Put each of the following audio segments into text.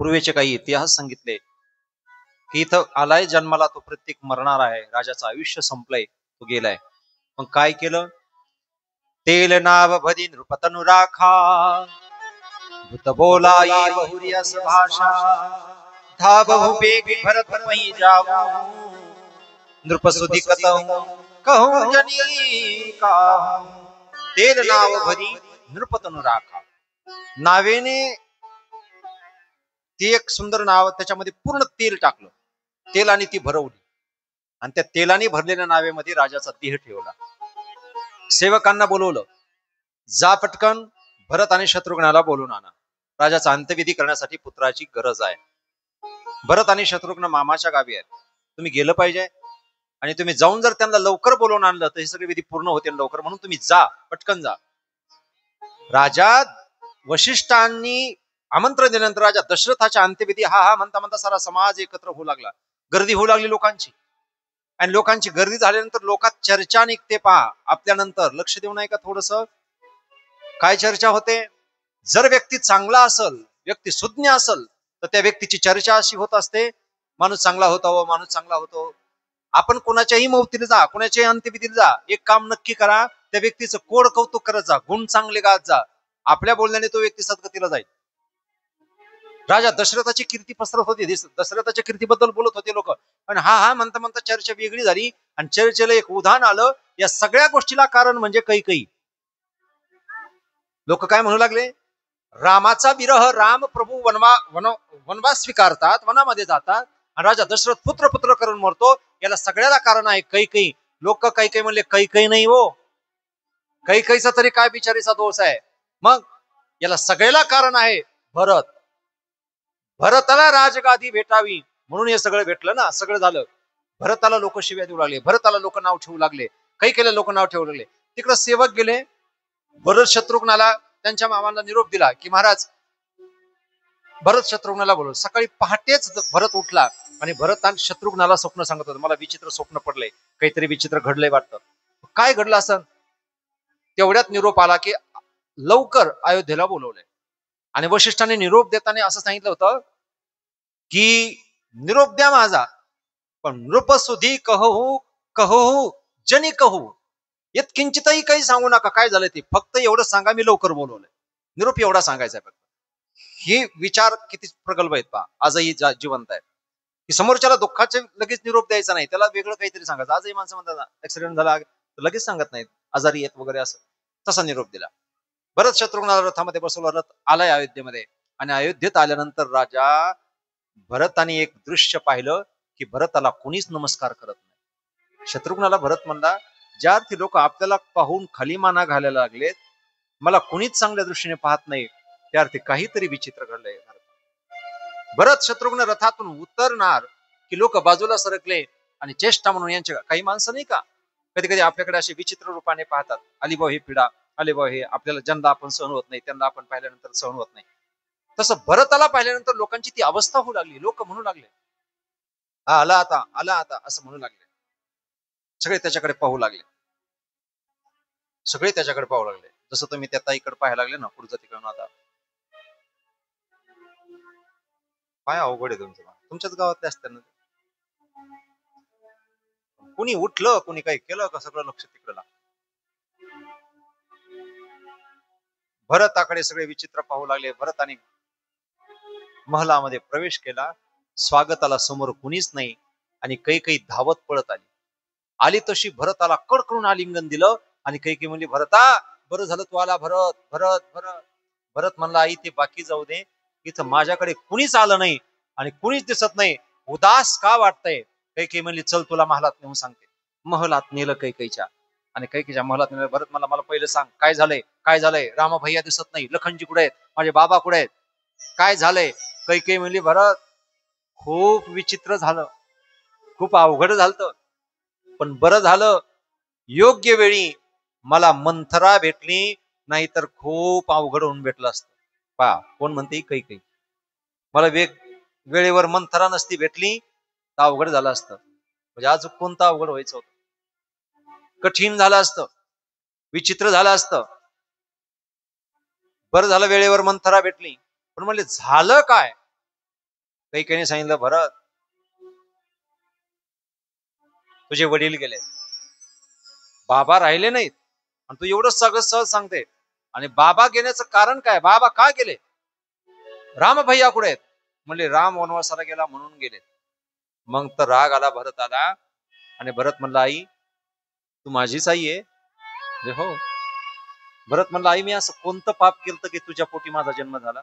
पूर्वीचे काही इतिहास सांगितले की इथं आलाय जन्माला तो प्रत्येक मरणार आहे, राजाचं आयुष्य संपलंय, तो गेलाय. मग काय केलं? तेल नाव भदी नृपतनु राखा, भूत बोलाई बहुरियस भाषा, धाब भूपेगी भरत मही जाऊ, नृपसुधी कतहु कहूं जनी काहू. तेल नाव भरी नृपतनु राखा, नावेने ती एक सुंदर नाव, त्याच्यामध्ये पूर्ण तेल टाकलं, तेलाने ती भरवली आणि त्या तेलाने भरलेल्या नावेमध्ये राजाचा देह ठेवला. सेवकांना बोलवलं, जा पटकन भरत आणि शत्रुघ्नाला बोलून आणा, राजाचा अंत्यविधी करण्यासाठी पुत्राची गरज आहे. भरत आणि शत्रुघ्न मामाच्या गावी आहेत, तुम्ही गेलं पाहिजे आणि तुम्ही जाऊन जर त्यांना लवकर बोलवून आणलं तर हे सगळे विधी पूर्ण होतील लवकर, म्हणून तुम्ही जा, पटकन जा. राजा वशिष्ठांनी आमंत्रण दिल्यानंतर राजा दशरथाच्या अंत्यविधी हा हा म्हणता म्हणता सारा समाज एकत्र होऊ लागला, गर्दी होऊ लागली लोकांची. आणि लोकांची गर्दी झाल्यानंतर लोकात चर्चा निघते पहा. आपल्यानंतर लक्ष देऊ नये का थोडस? काय चर्चा होते? जर व्यक्ती चांगला असल, व्यक्ती सुज्ञ असल, तर त्या व्यक्तीची चर्चा अशी होत असते, माणूस चांगला होतो, माणूस चांगला होतो. आपण कोणाच्याही मौतीला जा, कोणाच्याही अंत्यविधीला जा, एक काम नक्की करा, त्या व्यक्तीचं कोड कौतुक करत जा, गुण चांगले गात जा. आपल्या बोलण्याने तो व्यक्ती सद्गतीला जाईल. राजा दशरथाची कीर्ती पसरत होती, दशरथाच्या कीर्तीबद्दल बोलत होते लोक, पण हा हा म्हणता म्हणता चर्चा वेगळी झाली आणि चर्चेला एक उदाहरण आलं. या सगळ्या गोष्टीला कारण म्हणजे कैकेयी. लोक काय म्हणू लागले? रामाचा विरह, राम प्रभू वनवास स्वीकारतात, वनामध्ये जातात आणि राजा दशरथ पुत्र पुत्र करून मरतो, याला सगळ्याला कारण आहे कैकेयी. लोक कैकेयी म्हणले, कैकेयी नाही हो, कैकेयीचा तरी काय बिचारीचा दोष आहे? मग याला सगळ्याला कारण आहे भरत. भरताला राजगादी भेटावी म्हणून हे सगळं भेटलं ना, सगळं झालं. भरताला लोक शिव्या देऊ लागले, भरताला लोक नाव ठेवू लागले, काही केलं लोक नाव ठेवू लागले. तिकडे सेवक गेले, भरत शत्रुघ्नाला त्यांच्या मामांना निरोप दिला की महाराज, भरत शत्रुघ्नाला बोलव. सकाळी पहाटेच भरत उठला आणि भरत आणि शत्रुघ्नाला स्वप्न सांगत होता, मला विचित्र स्वप्न पडलंय, काहीतरी विचित्र घडलंय वाटतं. काय घडलं असं? तेवढ्यात निरोप आला की लवकर अयोध्येला बोलवलंय. आणि वशिष्ठांनी निरोप देताना असं सांगितलं होतं की निरोप द्या माझा, पण नृपसुधी कहू कहू जनी कहू, यत्किंचितही काही सांगू नका, काय झालंय ते फक्त एवढं सांगा, मी लवकर बोलवलंय. निरोप एवढा सांगायचा आहे फक्त. हे विचार किती प्रगल्भ आहेत पहा, आजही जिवंत आहेत. की समोरच्याला दुःखाचे लगेच निरोप द्यायचा नाही, त्याला वेगळं काहीतरी सांगायचं. आजही माणसं म्हणतात ऍक्सिडेंट झाला लगेच सांगत नाहीत, आजारी येत वगैरे, असं तसा निरोप दिला. भरत शत्रुघ्नाला रथामध्ये बसवला, रथ आलाय अयोध्येमध्ये. आणि अयोध्येत आल्यानंतर राजा भरताने एक दृश्य पाहिलं की भरताला कोणीच नमस्कार करत नाही. शत्रुघ्नाला भरत म्हणला, ज्या अर्थी लोक आपल्याला पाहून खाली माना घालायला लागलेत, मला कोणीच चांगल्या दृष्टीने पाहत नाही, त्या अर्थी काहीतरी विचित्र घडलंय. भरत शत्रुघ्न रथातून उतरणार की लोक बाजूला सरकले आणि चेष्टा म्हणून यांच्या काही माणसं नाही का कधी कधी आपल्याकडे असे विचित्र रूपाने पाहतात, अलिभाऊ हे पिढा, अलिभाऊ हे आपल्याला ज्यांना आपण सहन होत नाही त्यांना आपण पाहिल्यानंतर सहन होत नाही. तसं भरताला पाहिल्यानंतर लोकांची ती अवस्था होऊ लागली. लोक म्हणू लागले, आला आता, आला आता, असं म्हणू लागले. सगळे त्याच्याकडे पाहू लागले, सगळे त्याच्याकडे पाहू लागले. जसं तुम्ही त्या ताईकडे पाहायला लागले ना, पुढचं तिकडून. आता काय अवघड आहे तुमचं, तुमच्याच गावातले असतात ना. कुणी उठलं, कुणी काही केलं का सगळं लक्ष तिकडे लागलं. भरताकडे सगळे विचित्र पाहू लागले. भरताने महलामध्ये प्रवेश केला, स्वागताला समोर कुणीच नाही आणि कैकेयी धावत पळत आली. आली तशी भरताला कडकडून आलिंगन दिलं आणि कैकेयी म्हणली, भरता बरं झालं तू आला. भरत भरत भरत. भरत म्हणला, आई ते बाकी जाऊ दे, इथं माझ्याकडे कुणीच आलं नाही आणि कुणीच दिसत नाही, उदास का वाटतंय? कैकेयी म्हणली, चल तुला महलात नेऊन सांगते. महलात नेलं कैकेयीच्या आणि कैकेयीच्या महलात नेलं. भरत मला पहिलं सांग, काय झालंय, काय झालंय? रामा भैया दिसत नाही, लखनजी कुठे आहेत, माझे बाबा कुठे आहेत, काय झालंय? कैकेयी म्हणली, भरत खूप विचित्र झालं, खूप अवघड झालं, पण बरं झालं योग्य वेळी मला मंथरा भेटली, नाहीतर खूप अवघड होऊन भेटलं असतं. पहा कोण म्हणते, कैकेयी. मला वेळेवर मंथरा नसती भेटली तर अवघड झालं असतं. म्हणजे आज कोणतं अवघड व्हायचं होतं, कठीण झालं असतं, विचित्र झालं असतं. बरं झालं वेळेवर मंथरा भेटली. पण म्हणले झालं काय? कैकेयीने सांगितलं, भरत तुझे वडील गेले, बाबा राहिले नाहीत, आणि तू एवढं सगळं सहज सांगते. आणि बाबा गेल्याचं कारण काय, बाबा का गेले, राम भैया कुठे आहेत? म्हणले राम वनवासाला गेला म्हणून गेले. मग तर राग आला भरताला, आणि भरत म्हणला, आई तू माझीच आई आहे? हो. भरत म्हणला, आई मी असं कोणतं पाप केलं की तुझ्या पोटी माझा जन्म झाला?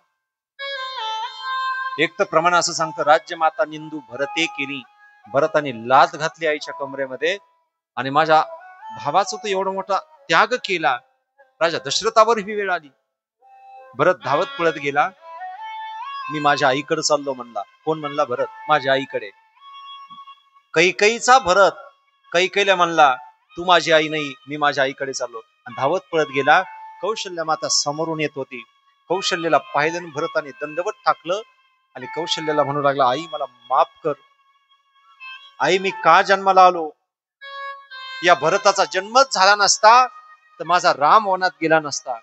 एक तर प्रमाण असं सांगतं, राज्य माता निंदू भरते केली, भरताने लाच घातली आईच्या कमरेमध्ये, आणि माझ्या भावाचा तो एवढा मोठा त्याग केला. राजा दशरथावर ही वेळ आली. भरत धावत पळत गेला, मी माझ्या आईकडे चाललो म्हणला. कोण म्हणला? भरत, माझ्या आईकडे. कैकेयीचा भरत कैकेयीला म्हणला, तू माझी आई नाही, मी माझ्या आईकडे चाललो. आणि धावत पळत गेला. कौशल्य माता समोरून येत होती. कौशल्याला पाहिल्याने भरताने दंडवत टाकलं, आणि कौशल्याला म्हणू लागला, आई मला माफ कर, आई मी का जन्माला आलो? या भरताचा जन्मच झाला नसता तर माझा राम वनात गेला नसता.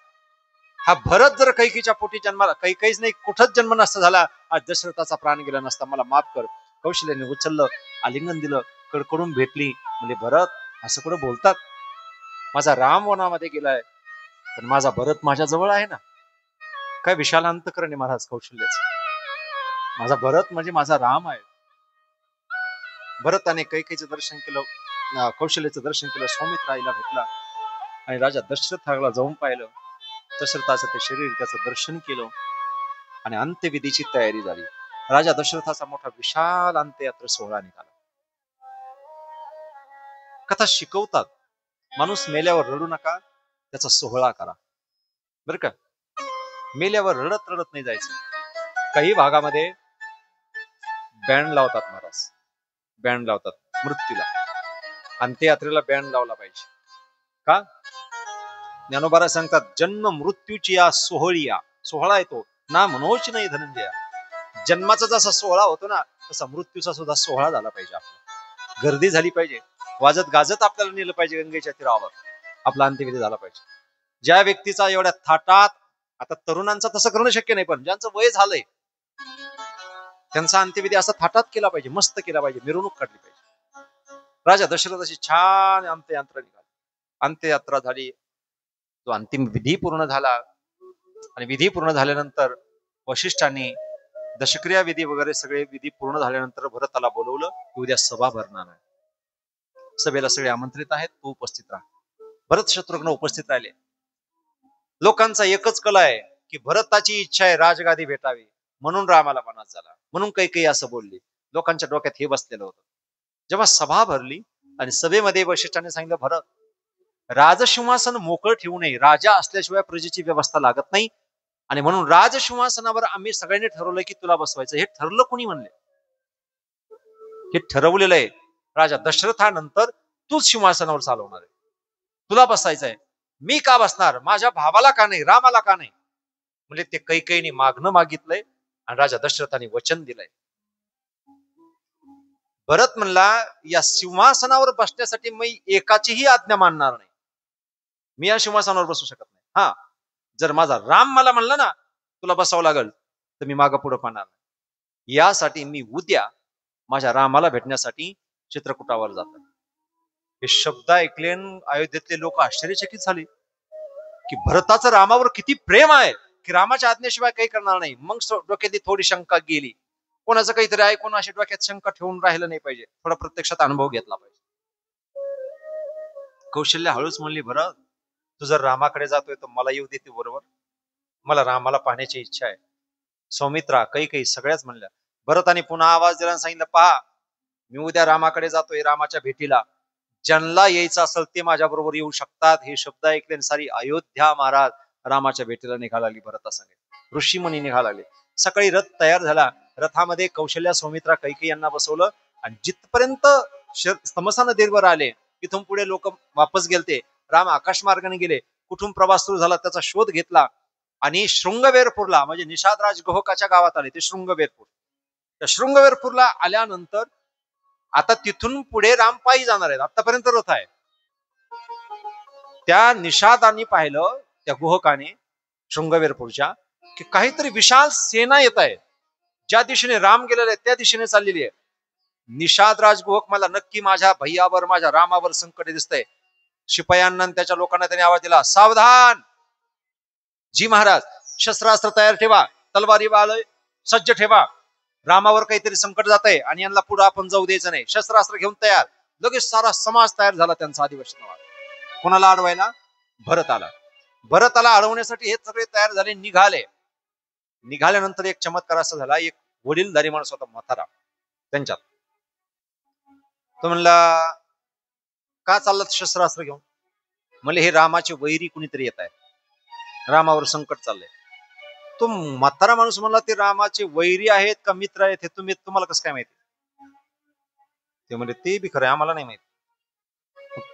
हा भरत जर कैकेयीच्या पोटी जन्माला, कैकेयीच नाही कुठंच जन्म नसता झाला, आज दशरथाचा प्राण गेला नसता. मला माफ कर. कौशल्याने उचललं, आलिंगन दिलं, कडकडून भेटली. म्हणजे भरत असं कुठं बोलतात? माझा राम वनामध्ये गेलाय, पण माझा भरत माझ्या जवळ आहे ना. काय विशाल अंतकरण आहे महाराज कौशल्याच. माझा भरत म्हणजे माझा राम आहे. भरताने कैकेयीचं दर्शन केलं, कौशल्याचं दर्शन केलं, सौमित्र आईला भेटला, आणि राजा दशरथाला जाऊन पाहिलं. दशरथाचं ते शरीर, त्याचं दर्शन केलं, आणि अंत्यविधीची तयारी झाली. राजा दशरथाचा मोठा विशाल अंत्ययात्रा सोहळा निघाला. कथा शिकवतात, माणूस मेल्यावर रडू नका, त्याचा सोहळा करा. बर का? मेल्यावर रडत रडत नाही जायचं. काही भागामध्ये बँड लावतात महाराज, बँड लावतात मृत्यूला, अंत्ययात्रेला बँड लावला पाहिजे. का? ज्ञानोबा सांगतात, जन्म मृत्यूची या सोहळीया, सोहळा येतो ना मनोच नाही धनंजया. जन्माचा जसा सोहळा होतो ना, तसा मृत्यूचा सुद्धा सोहळा झाला पाहिजे. आपला गर्दी झाली पाहिजे, वाजत गाजत आपल्याला नेलं पाहिजे गंगेच्या तीरावर, आपला अंत्यविधी झाला पाहिजे. ज्या व्यक्तीचा एवढ्या थाटात, आता तरुणांचा तसं करणं शक्य नाही, पण ज्यांचं वय झालंय त्यांचा अंत्यविधी असा थाटात केला पाहिजे, मस्त केला पाहिजे, मिरवणूक काढली पाहिजे. राजा दशरथाची छान अंत्ययात्रा निघाली. अंत्ययात्रा झाली, तो अंतिम विधी पूर्ण झाला, आणि विधी पूर्ण झाल्यानंतर वशिष्ठांनी दशक्रिया विधी वगैरे सगळे विधी पूर्ण झाल्यानंतर भरताला बोलवलं की उद्या सभा भरणार आहे, सभेला सगळे आमंत्रित आहेत, तू उपस्थित राहा. भरत शत्रुघ्न उपस्थित राहिले. लोकांचा एकच कल आहे की भरताची इच्छा आहे राजगादी भेटावी, म्हणून रामाला वनात झाला, म्हणून कैकेयी असं बोलली. लोकांच्या डोक्यात हे बसलेलं होतं. जेव्हा सभा भरली आणि सभेमध्ये वशिष्ठांनी सांगितलं, भरत, राजसिंहासन मोकळ ठेवू नये, राजा असल्याशिवाय प्रजेची व्यवस्था लागत नाही, आणि म्हणून राजसिंहासनावर आम्ही सगळ्यांनी ठरवलंय की तुला बसवायचं. हे ठरलं कोणी म्हणले? हे ठरवलेलं आहे राजा दशरथानंतर तूच सिंहासनावर चालवणार आहे, तुला बसायचं आहे. मी का बसणार? माझ्या भावाला का नाही, रामाला का नाही? म्हणजे ते कैकेयीने मागणं मागितलंय, आणि राजा दशरथाने वचन दिलंय. भरत म्हणला, या सिंहासनावर बसण्यासाठी मी एकाचीही आज्ञा मानणार नाही, मी या सिंहासनावर बसू शकत नाही. हा, जर माझा राम मला म्हणला ना तुला बसावं लागल, तर मी मागं पुढं पाहणार नाही. यासाठी मी उद्या माझ्या रामाला भेटण्यासाठी चित्रकूटावर जातो. हे शब्द ऐकले अयोध्येतले लोक आश्चर्यचकित झाले की भरताचं रामावर किती प्रेम आहे, की रामाच्या आज्ञेशिवाय काही करणार नाही. मग डोक्यातली थोडी शंका गेली. कोणाचं काहीतरी ऐकून अशी डोक्यात शंका ठेवून राहिलं नाही पाहिजे, थोडा प्रत्यक्षात अनुभव घेतला पाहिजे. कौशल्य हळूच म्हणली, भरत, तू जर रामाकडे जातोय तर मला येऊ देते बरोबर, मला रामाला पाहण्याची इच्छा आहे. सौमित्रा, कैकेयी सगळ्याच म्हणल्या. भरताने पुन्हा आवाज दिला आणि सांगितलं, पहा, मी उद्या रामाकडे जातोय, रामाच्या भेटीला. ज्यांना यायचं असेल ते माझ्या बरोबर येऊ शकतात. हे शब्द ऐकले सारी अयोध्या महाराज रामाच्या भेटीला निघाला लागली. भरता सांगितलं, ऋषीमुनी निघाला लागले. सकाळी रथ तयार झाला. रथामध्ये कौशल्या, सौमित्रा, कैकेयी यांना बसवलं, आणि जिथपर्यंत तमसा नदीवर आले तिथून पुढे लोक वापस गेलते. राम आकाश मार्गाने गेले. कुठून प्रवास सुरू झाला त्याचा शोध घेतला, आणि शृंगवेरपूरला, म्हणजे निषादराज गोहकाच्या गावात आले ते शृंगवेरपूर. त्या शृंगवेरपूरला आल्यानंतर आता तिथून पुढे राम पायी जाणार आहेत. आतापर्यंत रथ आहे. त्या निषादांनी पाहिलं, त्या गोहकाने शृंगवेरपूरच्या, की काहीतरी विशाल सेना येत आहे. ज्या दिशेने राम गेलेले आहे त्या दिशेने चाललेली आहे. निषाद राजगुहक मला नक्की माझ्या भैयावर, माझ्या रामावर संकट दिसतंय. शिपायांना आणि त्याच्या लोकांना त्यांनी आवाज दिला, सावधान. जी महाराज, शस्त्रास्त्र तयार ठेवा, तलवारी वाले सज्ज ठेवा. रामावर काहीतरी संकट जात आहे आणि यांना पुढे आपण जाऊ द्यायचं नाही. शस्त्रास्त्र घेऊन तयार. लगेच सारा समाज तयार झाला त्यांचा आदिवासी. कोणाला अडवायला? भरताला. भरताला अडवण्यासाठी हे सगळे तयार झाले, निघाले. निघाल्यानंतर एक चमत्कार असा झाला, एक वडीलधारी माणूस होता म्हातारा त्यांच्यात. तो म्हणला, का चाललात शस्त्रास्त्र घेऊन? म्हणले, हे रामाचे वैरी कुणीतरी येत आहे, रामावर संकट चाललंय. तो म्हातारा माणूस म्हणला, ते रामाचे वैरी आहेत का मित्र आहेत हे तुम्हाला कसं काय माहिती? ते म्हणजे, ते बी खरं आम्हाला नाही माहिती.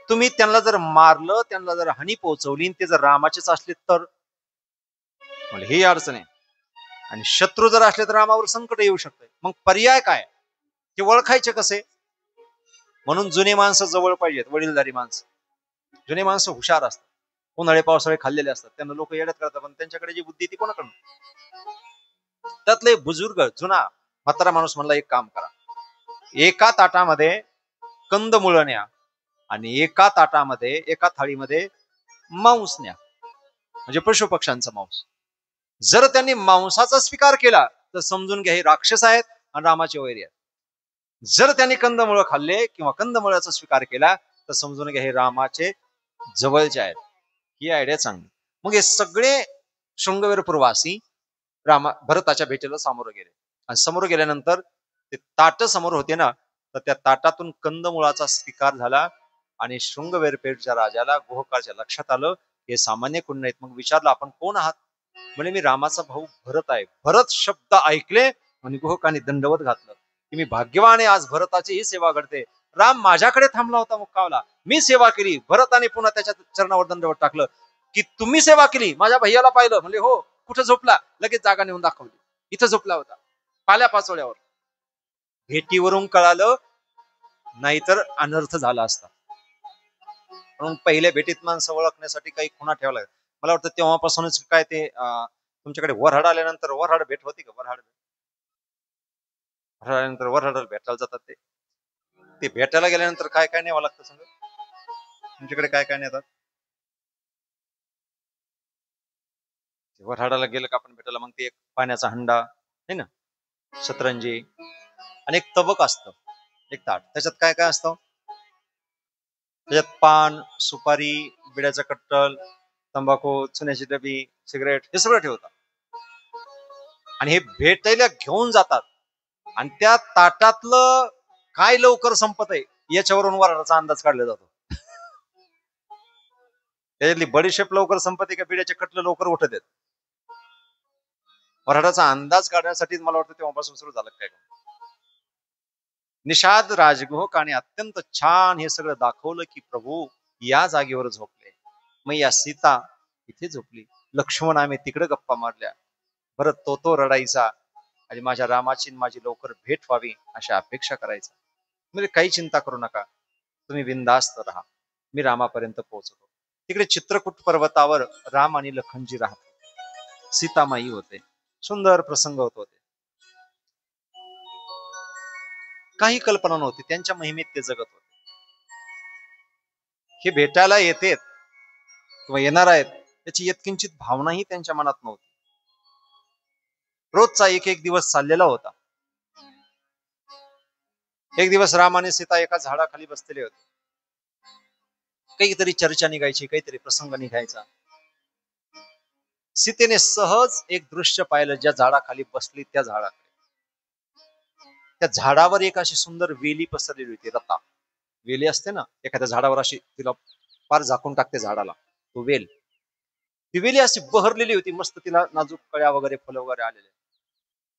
तुम्ही त्यांना जर मारलं, त्यांना जर हानी पोहोचवली, ते जर रामाचेच असले तर? म्हणजे ही अडचण आहे. आणि शत्रू जर असले तर रामावर संकट येऊ शकते. मग पर्याय काय? ते ओळखायचे कसे? म्हणून जुने माणसं जवळ पाहिजेत, वडीलधारी माणसं. जुने माणसं हुशार असतात, उन्हाळे पावसाळे खाल्लेले असतात, त्यांना लोक येड्यात करतात, पण त्यांच्याकडे जी बुद्धी ती कोणाकडून? त्यातले बुजुर्ग जुना म्हातारा माणूस म्हणला, एक काम करा, एका ताटामध्ये कंदमुळं न्या आणि एका ताटामध्ये, एका थाळीमध्ये मांस न्या, म्हणजे पशु पक्ष्यांचा मांस. जर त्यांनी मांसाचा स्वीकार केला तर समजून घ्या हे राक्षस आहेत आणि रामाचे वैरी आहेत. जर त्यांनी कंदमुळं खाल्ले किंवा कंदमुळाचा स्वीकार केला तर समजून घ्या हे रामाचे जवळचे आहेत. ही आयडिया चांगली. मग हे सगळे शृंगवेर प्रवासी भरताच्या भेटीला सामोरं गेले. आणि समोर गेल्यानंतर ते ताट समोर होते ना, तर त्या ताटातून कंदमुळाचा स्वीकार झाला. आणि शृंगवेरपेठच्या राजाला, गुहकाच्या लक्षात आलं हे सामान्य कोण नाहीत. मग विचारलं, आपण कोण आहात? म्हणजे मी रामाचा भाऊ भरत आहे. भरत शब्द ऐकले आणि गुहकाने दंडवत घातलं की मी भाग्यवान आहे, आज भरताची ही सेवा घडते. राम माझ्याकडे थांबला होता मुक्कावला, मी सेवा केली. भरताने पुन्हा त्याच्या चरणावर दंडवत टाकलं की तुम्ही सेवा केली, माझ्या भैयाला पाहिलं. म्हणजे हो, कुठं झोपला? लगेच जागा नेऊन दाखवली, इथं झोपला होता पाल्या पाचोळ्यावर. भेटीवरून कळालं, नाहीतर अनर्थ झाला असता. म्हणून पहिल्या भेटीत माणसं ओळखण्यासाठी काही खुणा ठेवला. मला वाटतं तेव्हापासूनच काय ते तुमच्याकडे वऱ्हाड आल्यानंतर वऱ्हाड भेट होती का? वऱ्हाड आल्यानंतर वऱ्हाडाला भेटायला जातात. ते भेटायला गेल्यानंतर काय काय न्यावं लागतं सांगा? तुमच्याकडे काय काय नेतात? वऱ्हाडाला गेलं का आपण भेटायला, मग ते एक पाण्याचा हंडा आहे ना, सतरंजी आणि एक तबक असतं, एक ताट. त्याच्यात काय काय असतं? त्याच्यात पान, सुपारी, बिड्याचा कट्टल, तंबाखू, चुन्याची डबी, सिगरेट हे सगळं ठेवतात. आणि हे भेटायला घेऊन जातात. आणि त्या ताटातलं काय लवकर संपत आहे याच्यावरून वऱ्हाडाचा अंदाज काढला जातो. त्याच्यातली बडीशेप लवकर संपते का बिड्याचे कट्टल लवकर उठत आहेत? वऱ्हाडाचा अंदाज काढण्यासाठी मला वाटतं तेव्हापासून सुरू झालं काय. निषाद राजगुहकाने अत्यंत छान हे सगळं दाखवलं की प्रभू या जागेवर झोपले, मग या सीता इथे झोपली, लक्ष्मण आम्ही तिकडे गप्पा मारल्या, परत तो रडायचा आणि माझ्या रामाची माझी लवकर भेट व्हावी अशा अपेक्षा करायचा. म्हणजे काही चिंता करू नका, तुम्ही बिनधास्त राहा, मी रामापर्यंत पोहोचतो. तिकडे चित्रकूट पर्वतावर राम आणि लखनजी राहत, सीतामाई होते. सुंदर प्रसंग होते. काही कल्पना नव्हती, त्यांच्या महिमेत ते जगत होते. हे भेटायला येतेत किंवा येणार आहेत त्याची यत्किंचित भावनाही त्यांच्या मनात नव्हती. रोजचा एक एक दिवस चाललेला होता. एक दिवस राम आणि सीता एका झाडाखाली बसलेले होते. काहीतरी चर्चा निघायची, काहीतरी प्रसंग निघायचा. सीतेने सहज एक दृश्य पाहिलं, ज्या झाडाखाली बसली त्या झाडाखाली, त्या झाडावर एक अशी सुंदर वेली पसरलेली होती. रता वेली असते ना, एखाद्या झाडावर अशी तिला फार झाकून टाकते झाडाला, तो वेल. ती वेली अशी बहरलेली होती, मस्त तिला नाजूक कळ्या वगैरे फुलं वगैरे आलेले.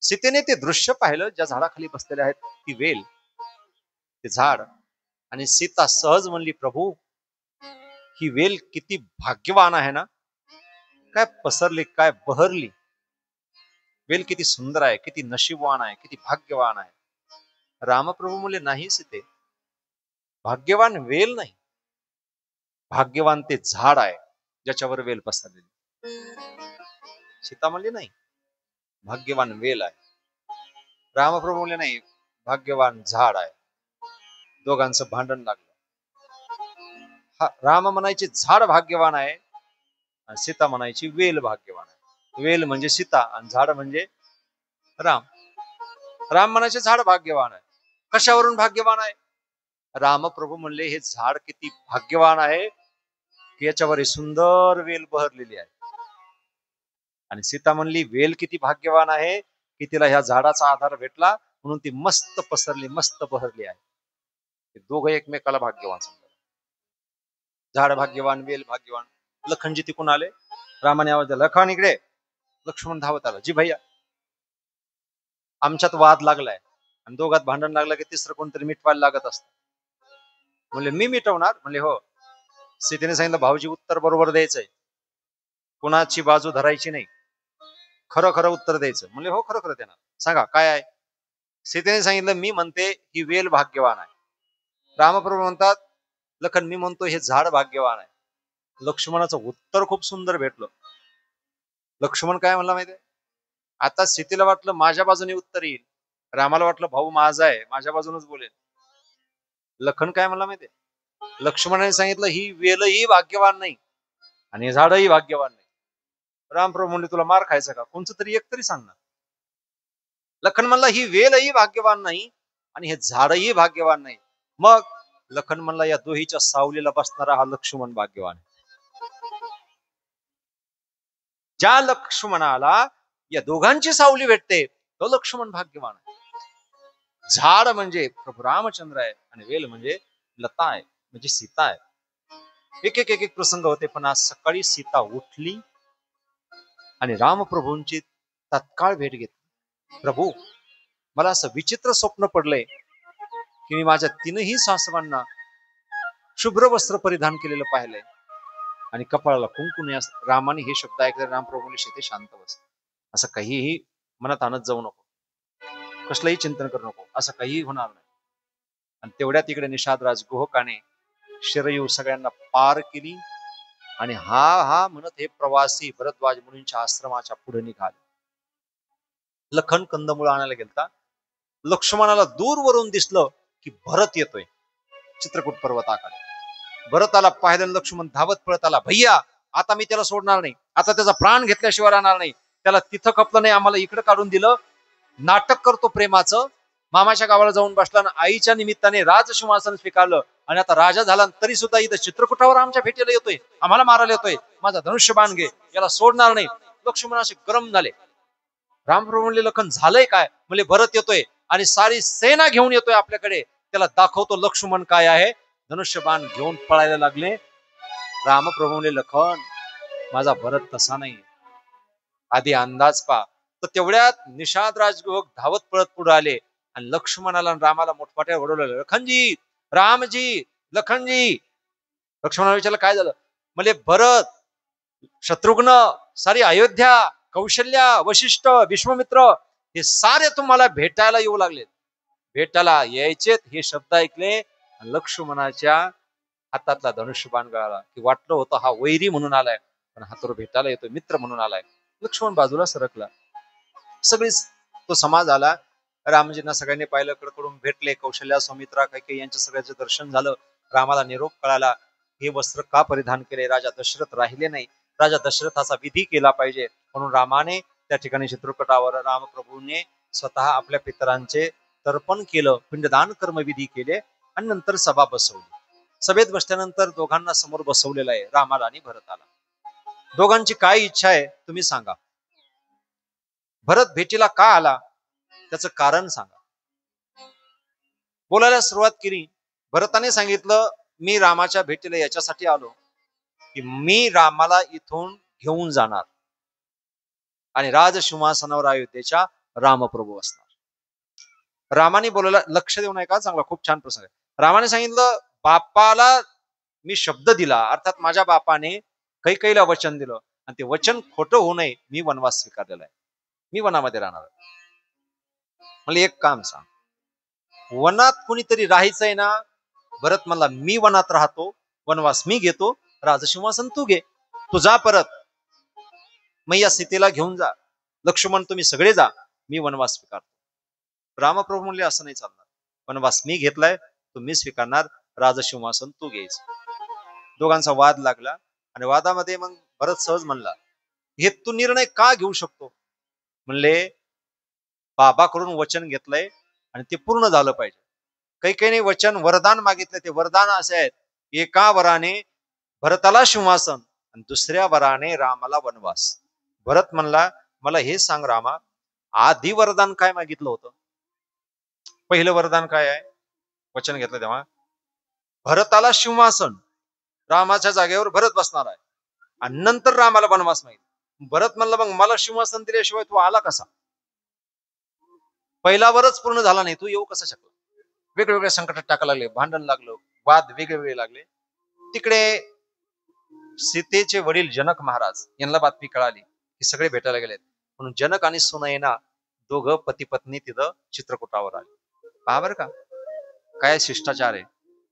सीतेने ते दृश्य पाहिलं, ज्या झाडाखाली बसलेले आहेत ती वेल, ते झाड. आणि सीता सहज म्हणली, प्रभू ही वेल किती भाग्यवान आहे ना, काय पसरली, काय बहरली वेल, किती सुंदर आहे, किती नशीबवान आहे, किती भाग्यवान आहे. रामप्रभू म्हणले, नाही सीते, भाग्यवान वेल नाही, भाग्यवान ते झाड आहे ज्याच्यावर वेल पसरलेली. सीता म्हणली, नाही, भाग्यवान वेल आहे. रामप्रभू म्हणले नाही, भाग्यवान झाड आहे. दोघांचं भांडण लागलं. हा राम म्हणायचे झाड भाग्यवान आहे आणि सीता म्हणायची वेल भाग्यवान आहे. वेल म्हणजे सीता आणि झाड म्हणजे राम. राम म्हणायचे झाड भाग्यवान आहे. कशावरून भाग्यवान आहे? रामप्रभू म्हणले हे झाड किती भाग्यवान आहे की याच्यावर ही सुंदर वेल बहरलेली आहे. आणि सीता म्हणली वेल किती भाग्यवान आहे की तिला ह्या झाडाचा आधार भेटला म्हणून ती मस्त पसरली, मस्त बहरली आहे. ते दोघं एकमेकाला भाग्यवान समजले. झाड भाग्यवान, वेल भाग्यवान. लखनजी तिकून आले. रामाने आवाज दिला, लखन इकडे. लक्ष्मण धावत आला, जी भैया. आमच्यात वाद लागलाय आणि दोघात भांडण लागलं की तिसरं कोणतरी मिटवायला लागत असत. म्हणले मी मिटवणार. म्हणले हो. सीतेने सांगितलं भाऊजी उत्तर बरोबर द्यायचंय, कुणाची बाजू धरायची नाही, खरं खरं उत्तर द्यायचं. म्हणले हो खरं खरं देणार. सांगा काय आहे? सीतेने सांगितलं मी म्हणते ही वेल भाग्यवान आहे. रामप्रभू म्हणतात लखन मी म्हणतो हे झाड भाग्यवान आहे. लक्ष्मणाचं उत्तर खूप सुंदर भेटलं. लक्ष्मण काय म्हणला माहितीये? आता सीतेला वाटलं माझ्या बाजूने उत्तर येईल, रामाला वाटलं भाऊ माझा आहे, माझ्या बाजूनच बोलेल. लखन काय म्हणला माहितीये? लक्ष्मणाने सांगितलं ही वेलही भाग्यवान नाही आणि हे झाडही भाग्यवान नाही. रामप्रभू म्हणले तुला मार खायचा का? कोणचं तरी एक तरी सांग ना. लखन म्हणला ही वेलही भाग्यवान नाही आणि हे झाडही भाग्यवान नाही. मग लखन म्हणला या दोहीच्या सावलीला बसणारा हा लक्ष्मण भाग्यवान आहे. ज्या लक्ष्मणाला या दोघांची सावली भेटते तो लक्ष्मण भाग्यवान आहे. झाड म्हणजे प्रभू रामचंद्र आहे आणि वेल म्हणजे लता आहे, म्हणजे सीता आहे. एक एक एक एक प्रसंग होते. पण आज सकाळी सीता उठली आणि रामप्रभूंची तत्काळ भेट घेतली. प्रभू मला असं विचित्र स्वप्न पडलंय की मी माझ्या तीनही सासवांना शुभ्र वस्त्र परिधान केलेलं पाहिलंय आणि कपाळाला कुंकू नाही. रामाने हे शब्द ऐकले. रामप्रभूंनी शेते शांत बस, असं काहीही मनात आणत जाऊ नको, कसलंही चिंतन करू नको, असं काहीही होणार नाही. आणि तेवढ्यात इकडे निषाद राजगुहकाने शरयू सगळ्यांना पार केली आणि हा हा म्हणत हे प्रवासी भरद्वाज मुनींच्या आश्रमाच्या पुढे निघाले. लखन कंदमुळ आणायला गेलता. लक्ष्मणाला दूरवरून दिसलं की भरत येतोय चित्रकूट पर्वताकडे. भरताला पाहिलं लक्ष्मण धावत पळत आला. भैया आता मी त्याला सोडणार नाही, आता त्याचा प्राण घेतल्याशिवाय राहणार नाही. त्याला तिथं खपलं नाही, आम्हाला इकडे काढून दिलं. नाटक करतो प्रेमाचं. मामाच्या गावाला जाऊन बसला आणि आईच्या निमित्ताने राजसिंहासन स्वीकारलं आणि आता राजा झाला तरी सुद्धा इथं चित्रकूटावर आमच्या भेटीला येतोय, आम्हाला मारायला येतोय. माझा धनुष्यबाण घे, याला सोडणार नाही. लक्ष्मण असे गरम झाले. रामप्रभू म्हणले लखन झालंय काय? म्हणले भरत येतोय आणि सारी सेना घेऊन येतोय आपल्याकडे, त्याला दाखवतो लक्ष्मण काय आहे. धनुष्यबाण घेऊन पळायला लागले. रामप्रभू म्हणले लखन माझा भरत तसा नाही, आधी अंदाज पा. तर तेवढ्यात निषाद राजगुहक धावत पळत पुढे आले आणि लक्ष्मणाला आणि रामाला मोठमोठ्या ओढवलं, लखनजी, रामजी, लखनजी. लक्ष्मणाला विचारलं काय झालं? म्हणजे भरत, शत्रुघ्न, सारी अयोध्या, कौशल्या, वशिष्ठ, विश्वामित्र हे सारे तुम्हाला भेटायला येऊ लागले. भेटायला यायचेत हे शब्द ऐकले. लक्ष्मणाच्या हातातला धनुष्यबाण गळाला की वाटलं होतं हा वैरी म्हणून आलाय, पण हा तो भेटायला येतोय, मित्र म्हणून आलाय. लक्ष्मण बाजूला सरकला. सगळीच तो समाज आला. रामजींना सगळ्यांनी पाहिलं, कडकडून भेटले. कौशल्या, सौमित्रा, कैकेयी यांच्या सगळ्याचं दर्शन झालं. रामाला निरोप कळाला. हे वस्त्र का परिधान केले? राजा दशरथ राहिले नाही, राजा दशरथाचा विधी केला पाहिजे म्हणून रामाने त्या ठिकाणी चित्रकूटावर रामप्रभूने स्वतः आपल्या पितरांचे तर्पण केलं, पिंडदान कर्मविधी केले आणि नंतर सभा बसवली. सभेत बसल्यानंतर दोघांना समोर बसवलेलं आहे, रामाला आणि भरताला. दोघांची काय इच्छा आहे तुम्ही सांगा. भरत भेटीला का आला त्याचं कारण सांगा. बोलायला सुरुवात केली. भरताने सांगितलं मी रामाच्या भेटीला याच्यासाठी आलो की मी रामाला इथून घेऊन जाणार आणि राजसिंहासनावर अयोध्येच्या रामप्रभू असणार. रामाने बोलायला लक्ष देऊ नये का? चांगला खूप छान प्रसंग आहे. रामाने सांगितलं बापाला मी शब्द दिला, अर्थात माझ्या बापाने कैकेयीला वचन दिलं आणि ते वचन खोटं होऊ नये, मी वनवास स्वीकारलेला आहे, मी वनामध्ये राहणार. मला एक काम सांग, वनात कुणीतरी राहायचंय ना? भरत म्हणला मी वनात राहतो, वनवास मी घेतो, राजसिंहासन तू घे, तू जा परत. मग या सीतेला घेऊन जा. लक्ष्मण तुम्ही सगळे जा, मी वनवास स्वीकारतो. रामप्रभू म्हणले असं नाही चालणार, वनवास मी घेतलाय तो मी स्वीकारणार, राजसिंहासन तू घ्यायचं. दोघांचा वाद लागला आणि वादामध्ये मग भरत सहज म्हणला, हे तू निर्णय का घेऊ शकतो? म्हणले बाबाकडून वचन घेतलंय आणि ते पूर्ण झालं पाहिजे. काही काही वचन वरदान मागितले, ते वरदान असे आहेत, एका वराने भरताला सिंहासन आणि दुसऱ्या वराने रामाला वनवास. भरत म्हणला, मला हे सांग रामा, आधी वरदान काय मागितलं होतं? पहिलं वरदान काय आहे? वचन घेतलं तेव्हा भरताला सिंहासन, रामाच्या जागेवर भरत बसणार आहे, आणि नंतर रामाला वनवास मागितला. भरत म्हणला, मग मला सिंहासन दिल्याशिवाय तू आला कसा? पहिला वरच पूर्ण झाला नाही, तू येऊ कसा शकला? वेगवेगळ्या संकटात टाकायला लागले, भांडण लागलं, वाद वेगवेगळे लागले. तिकडे सीतेचे वडील जनक महाराज यांना बातमी कळाली की सगळे भेटायला गेलेत, म्हणून जनक आणि सुनयना दोघं पती पत्नी तिथं चित्रकूटावर आले. पहा बरं का, काय शिष्टाचार आहे.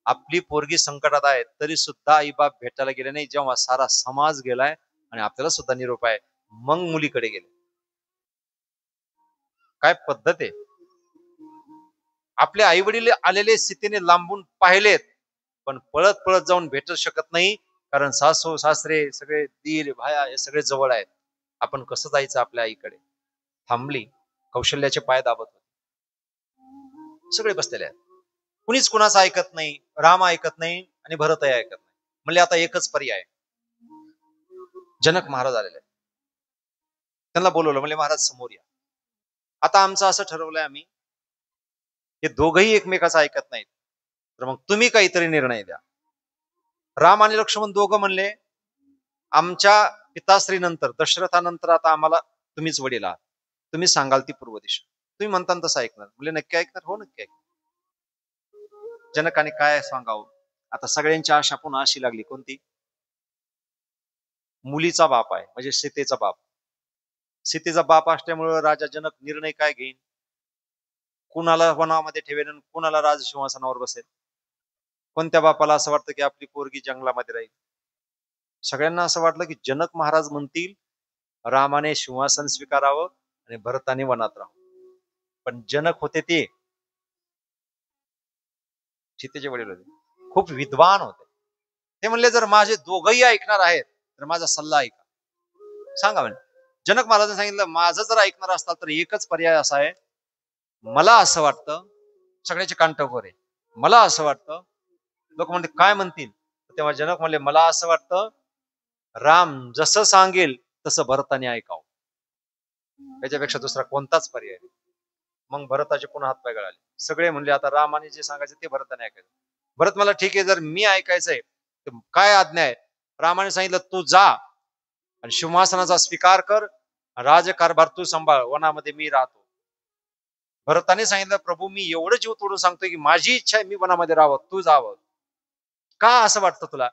आपली पोरगी संकटात आहे तरी सुद्धा आई बाप भेटायला गेले नाही. जेव्हा सारा समाज गेलाय आणि आपल्याला सुद्धा निरोप आहे, मग मुलीकडे गेले. काय पद्धत आहे. आपले आई वडील आलेले सीतेने लांबून पाहिलेत, पण पळत पळत जाऊन भेटू शकत नाही, कारण सासू सासरे सगळे दीर भाया हे सगळे जवळ आहेत. आपण कसं जायचं आपल्या आईकडे? थांबली, कौशल्याचे पाय दाबत होते, सगळे बसलेले आहेत. कुणीच कुणाचं ऐकत नाही. राम ऐकत नाही आणि भरतही ऐकत नाही. म्हणले आता एकच पर्याय. जनक महाराज आलेले, त्यांना बोलवलं, म्हणले महाराज समोर या. आता आमचं असं ठरवलंय, आम्ही हे दोघही एकमेकाचं ऐकत नाहीत, तर मग तुम्ही काहीतरी निर्णय द्या. राम आणि लक्ष्मण दोघं म्हणले, आमच्या पिताश्री नंतर दशरथानंतर आता आम्हाला तुम्हीच वडील आहात, तुम्ही सांगाल ती पूर्व दिशा, तुम्ही म्हणता तसं ऐकणार. म्हणजे नक्की ऐकणार? हो नक्की ऐकणार. जनकाने काय सांगावं, आता सगळ्यांची आशा पुन्हा अशी लागली, कोणती? मुलीचा बाप आहे, म्हणजे सीतेचा बाप. सीतेचा बाप असल्यामुळे राजा जनक निर्णय काय घेईन? कुणाला वनामध्ये ठेवेल, कुणाला राजसिंहासनावर बसेल? कोणत्या बापाला असं वाटतं की आपली पोरगी जंगलामध्ये राहील? सगळ्यांना असं वाटलं की जनक महाराज म्हणतील रामाने सिंहासन स्वीकारावं आणि भरताने वनात राहावं. पण जनक होते ते सीतेचे वडील होते, खूप विद्वान होते. ते म्हणले, जर माझे दोघही ऐकणार आहेत तर माझा सल्ला ऐका, सांगा. म्हणे जनक महाराजांनी सांगितलं, माझं जर ऐकणार असताल तर एकच पर्याय असा आहे. मला असं वाटतं, सगळ्याचे कान टकोर आहे, मला असं वाटतं. लोक म्हणते काय म्हणतील? तेव्हा जनक म्हणले, मला असं वाटतं राम जसं सांगेल तसं भरताने ऐकावं, त्याच्यापेक्षा दुसरा कोणताच पर्याय नाही. मग भरताचे पुन्हा हातपाय गळाले. सगळे म्हणले, आता रामाने जे सांगायचं ते भरताने ऐकायचं. भरत मला, ठीक आहे, जर मी ऐकायचंय तर काय आज्ञा आहे? रामाने सांगितलं, तू जा आणि सिंहासनाचा स्वीकार कर, राजकारभार तू सांभाळ, वनामध्ये मी राहतो. भरताने सांगितलं, प्रभू मी एवढं जीव तोडून सांगतोय की माझी इच्छा आहे मी वनामध्ये राहावं, तू जावं. का असं वाटतं तुला?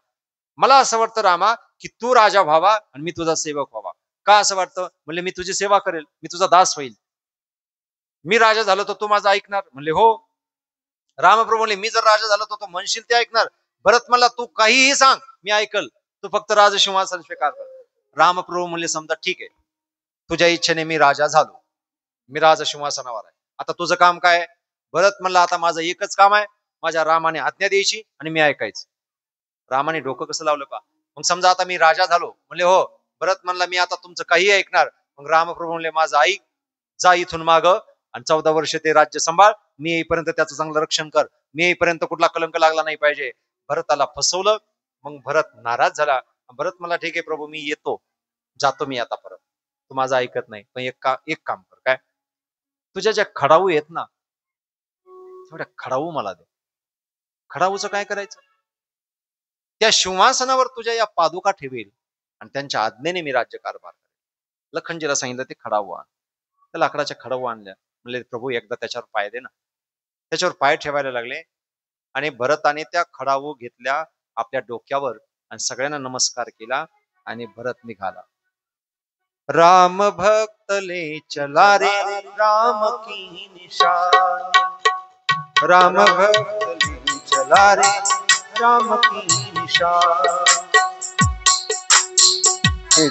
मला असं वाटतं रामा की तू राजा व्हावा आणि मी तुझा सेवक व्हावा. का असं वाटतं? म्हणले, मी तुझी सेवा करेल, मी तुझा दास होईल. मी राजा झालो तर तू माझं ऐकणार? म्हणले हो. रामप्रभू म्हणले, मी जर राजा झालो तर तू म्हणशील ते ऐकणार? भरत म्हणला, तू काहीही सांग मी ऐकल, तू फक्त राजसिंहासन स्वीकार कर. रामप्रभू म्हणले, समजा ठीक आहे, तुझ्या इच्छेने मी राजा झालो, मी राजसिंहासनावर आहे, आता तुझं काम काय? भरत म्हणला, आता माझं एकच काम आहे, माझ्या रामाने आज्ञा द्यायची आणि मी ऐकायचं. रामाने डोकं कसं लावलं पा. मग समजा आता मी राजा झालो. म्हणले हो. भरत म्हणला, मी आता तुमचं काही ऐकणार. मग रामप्रभू म्हणले, माझं ऐक, जा इथून माग आणि 14 वर्ष ते राज्य सांभाळ, मी येईपर्यंत त्याचं चांगलं रक्षण कर, मी येईपर्यंत कुठला कलंक लागला नाही पाहिजे. भरताला फसवलं. मग भरत नाराज झाला. भरत म्हणला, ठीक आहे प्रभू, मी येतो, जातो मी आता परत, तू माझं ऐकत नाही, पण एक काम कर, काय? तुझ्या ज्या खडाऊ आहेत ना, तेवढ्या खडाऊ मला दे. खडाऊचं काय करायचं? त्या सिंहासनावर तुझ्या या पादुका ठेवेल आणि त्यांच्या आज्ञेने मी राज्यकारभार करेल. लखनजीला सांगितलं, ते खडाऊ आण. त्या लाकडाच्या खडाऊ आणल्या. म्हणले, प्रभू एकदा त्याच्यावर पाय दे ना. त्याच्यावर पाय ठेवायला लागले आणि भरताने त्या खडाऊ घेतल्या आपल्या डोक्यावर आणि सगळ्यांना नमस्कार केला आणि भरत निघाला. राम भक्तले चला रे राम की निशान, राम भक्तले चला रे राम की निशान,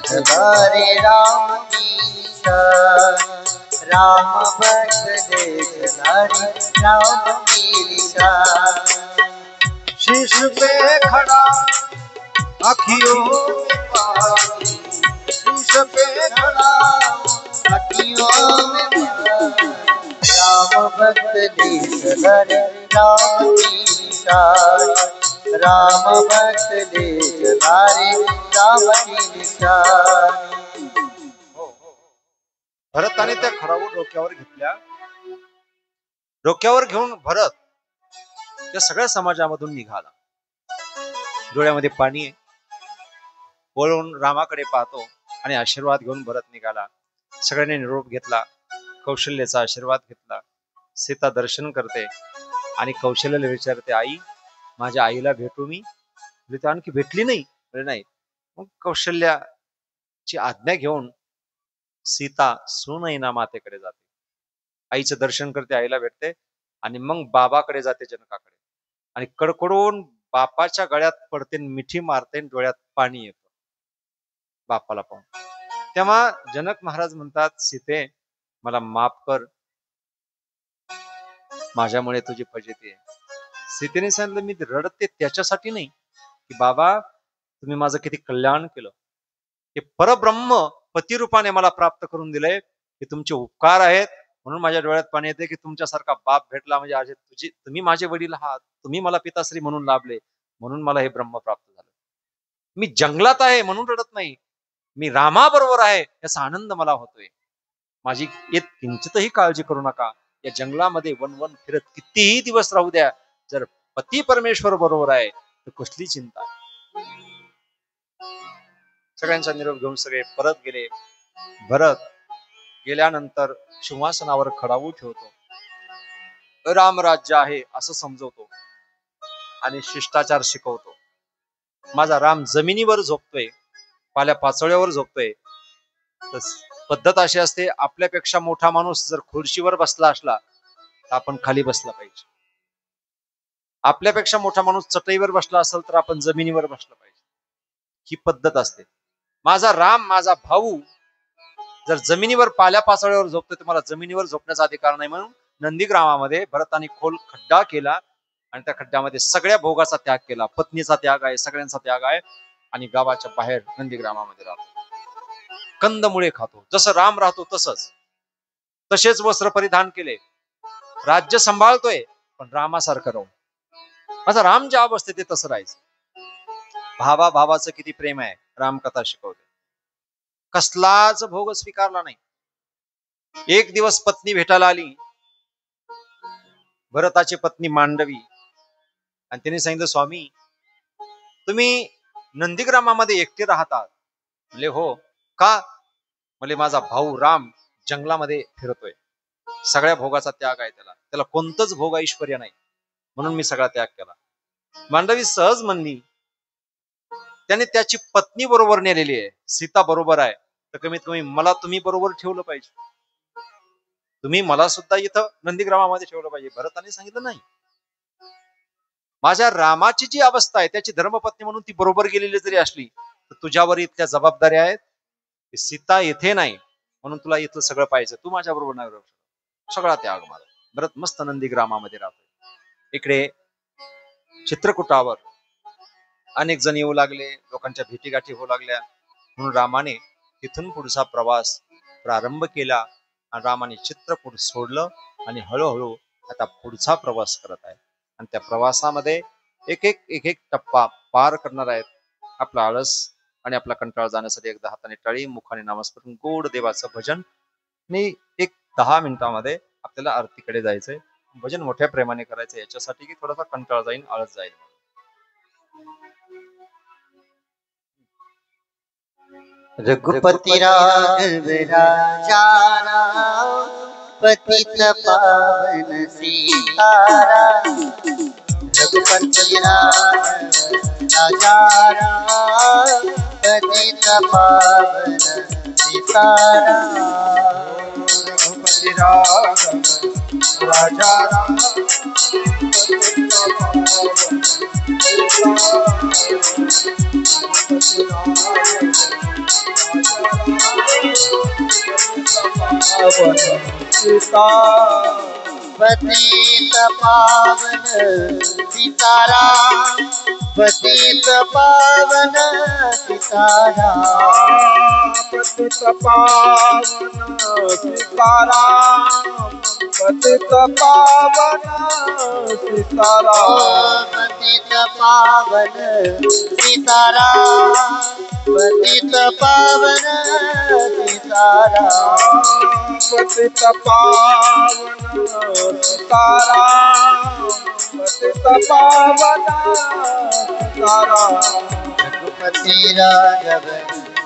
चला रे राम की निशान, राम भक्त देशधारी राम की निशान। शीश पे खड़ा अखियों में पानी, शीश पे खड़ा अखियों में पानी, राम भक्त देशधारी राम की निशान। राम भक्त देशधारी राम की निशान। भरताने त्या खडावून डोक्यावर घेतल्या. डोक्यावर घेऊन भरत त्या सगळ्या समाजामधून निघाला. डोळ्यामध्ये पाणी आहे. वळून रामाकडे पाहतो आणि आशीर्वाद घेऊन भरत निघाला. सगळ्यांनी निरोप घेतला. कौशल्याचा आशीर्वाद घेतला. सीता दर्शन करते आणि कौशल्याला विचारते, आई माझ्या आईला भेटू मी? ती आणखी भेटली नाही. नाही. मग कौशल्याची आज्ञा घेऊन सीता सुनैना मातेकडे जाते. आईचं दर्शन करते, आईला भेटते आणि मग बाबाकडे जाते, जनकाकडे. आणि कडकडून बापाच्या गळ्यात पडते, मिठी मारते, डोळ्यात पाणी येतं बापाला पाहून. तेव्हा जनक महाराज म्हणतात, सीते मला माफ कर, माझ्यामुळे तुझी फजिती आहे. सीतेने सांगितलं, मी रडते त्याच्यासाठी नाही की बाबा तुम्ही माझं किती कल्याण केलं, हे परब्रह्म पतिरूपाने मला प्राप्त करून दिलंय, हे तुमचे उपकार आहेत, म्हणून माझ्या डोळ्यात पाणी येते की तुमच्यासारखा बाप भेटला म्हणजे आज तुम्ही माझे वडील आहात, तुम्ही मला पिताश्री म्हणून लाभले, म्हणून मला हे ब्रह्म प्राप्त झालं. मी जंगलात आहे म्हणून रडत नाही, मी रामाबरोबर आहे याचा आनंद मला होतोय. माझी किंचितही काळजी करू नका. या जंगलामध्ये वन फिरत कितीही दिवस राहू द्या, जर पती परमेश्वर बरोबर आहे तर कसली चिंता आहे. सगळ्यांचा निरोप घेऊन सगळे परत गेले. भरत गेल्यानंतर सिंहासनावर खडावू ठेवतो. रामराज्य आहे असं समजवतो आणि शिष्टाचार शिकवतो. माझा राम जमिनीवर झोपतोय, पाल्या पाचोळ्यावर झोपतोय. तर पद्धत अशी असते, आपल्यापेक्षा मोठा माणूस जर खुर्चीवर बसला असला तर आपण खाली बसला पाहिजे. आपल्यापेक्षा मोठा माणूस चटईवर बसला असेल तर आपण जमिनीवर बसला पाहिजे. ही पद्धत असते. माझा राम, माझा भाऊ जर जमिनीवर पाल्या पाचोळ्यावर झोपतोय तर मला जमिनीवर झोपण्याचा अधिकार नाही. म्हणून नंदीग्रामामध्ये भरताने खोल खड्डा केला आणि त्या खड्ड्यामध्ये सगळ्या भोगाचा त्याग केला. पत्नीचा त्याग आहे, सगळ्यांचा त्याग आहे. आणि गावाच्या बाहेर नंदीग्रामामध्ये राहतो. कंदमुळे खातो. जसं राम राहतो तसंच, तसेच वस्त्र परिधान केले. राज्य सांभाळतोय पण रामासारखं राहून. माझा राम ज्या अवस्थेत ते तसं राहायचं. भावाचं किती प्रेम आहे रामकथा शिकवते. कसलाच भोग स्वीकारला नाही. एक दिवस पत्नी भेटायला आली, भरताची पत्नी मांडवी, आणि तिने सांगितलं, स्वामी तुम्ही नंदीग्रामामध्ये एकटे राहतात? म्हणले हो. का? म्हणजे माझा भाऊ राम जंगलामध्ये फिरतोय, सगळ्या भोगाचा त्याग आहे, त्याला कोणतंच भोग ऐश्वर्य नाही, म्हणून मी सगळा त्याग केला. मांडवी सहज म्हणली, त्याने त्याची पत्नी बरोबर नेलेली आहे, सीता बरोबर आहे, तर कमीत कमी मला तुम्ही बरोबर ठेवलं पाहिजे. तुम्ही मला सुद्धा इथं नंदीग्रामामध्ये ठेवलं पाहिजे. भरताने सांगितलं नाही. माझ्या रामाची जी अवस्था आहे त्याची धर्मपत्नी म्हणून ती बरोबर गेलेली जरी असली तर तुझ्यावर इथल्या जबाबदाऱ्या आहेत. सीता येथे नाही म्हणून तुला इथलं सगळं पाहिजे, तू माझ्या बरोबर नाही राहू शकत. सगळा त्याग माझा. भरत मस्त नंदीग्रामामध्ये राहतो. इकडे चित्रकूटावर अनेक जण येऊ लागले, लोकांच्या भेटीगाठी होऊ लागल्या, म्हणून रामाने तिथून पुढचा प्रवास प्रारंभ केला. आणि रामाने चित्रकूट सोडलं आणि हळूहळू आता पुढचा प्रवास करत आहे. आणि त्या प्रवासामध्ये एक एक टप्पा पार करणार आहेत. आपला आळस आणि आपला कंटाळा जाण्यासाठी एकदा हाताने टाळी, मुखाने नामस्मरण, गोड देवाचं भजन. आणि एक 10 मिनिटांमध्ये आपल्याला आरतीकडे जायचंय. भजन मोठ्या प्रेमाने करायचं, याच्यासाठी की थोडासा कंटाळा जाईल, आळस जाईल. रघुपति राघव राजा राम, पतित पावन सीताराम। रघुपति राघव राजा राम, पतित पावन सीताराम। रघुपति राघव राजा राम, पतित पावन पावन सीता पतित पावन सीताराम पतित पावन सीताराम पतित पावन सीताराम पतित पावन सीताराम पतित पावन सीताराम पतित पावन सीताराम पतित पावन सीताराम पतित पावन सीताराम रघुपति राघव